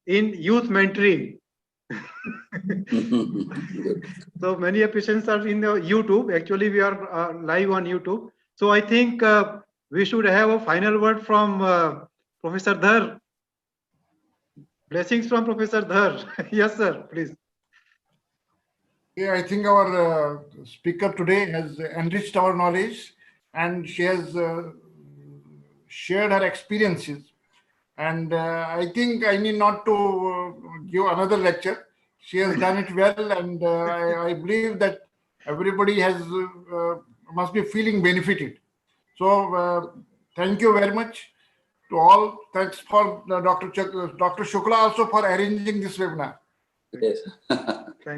in youth mentoring. So many appreciations are in the YouTube. Actually, we are live on YouTube. So I think we should have a final word from Professor Dhar. Blessings from Professor Dhar. Yes, sir, please. Yeah, I think our speaker today has enriched our knowledge, and she has shared her experiences. And I think I need not to give another lecture. She has done it well, and I believe that everybody must be feeling benefited. So thank you very much to all. Thanks for Dr. Shukla also for arranging this webinar. Yes.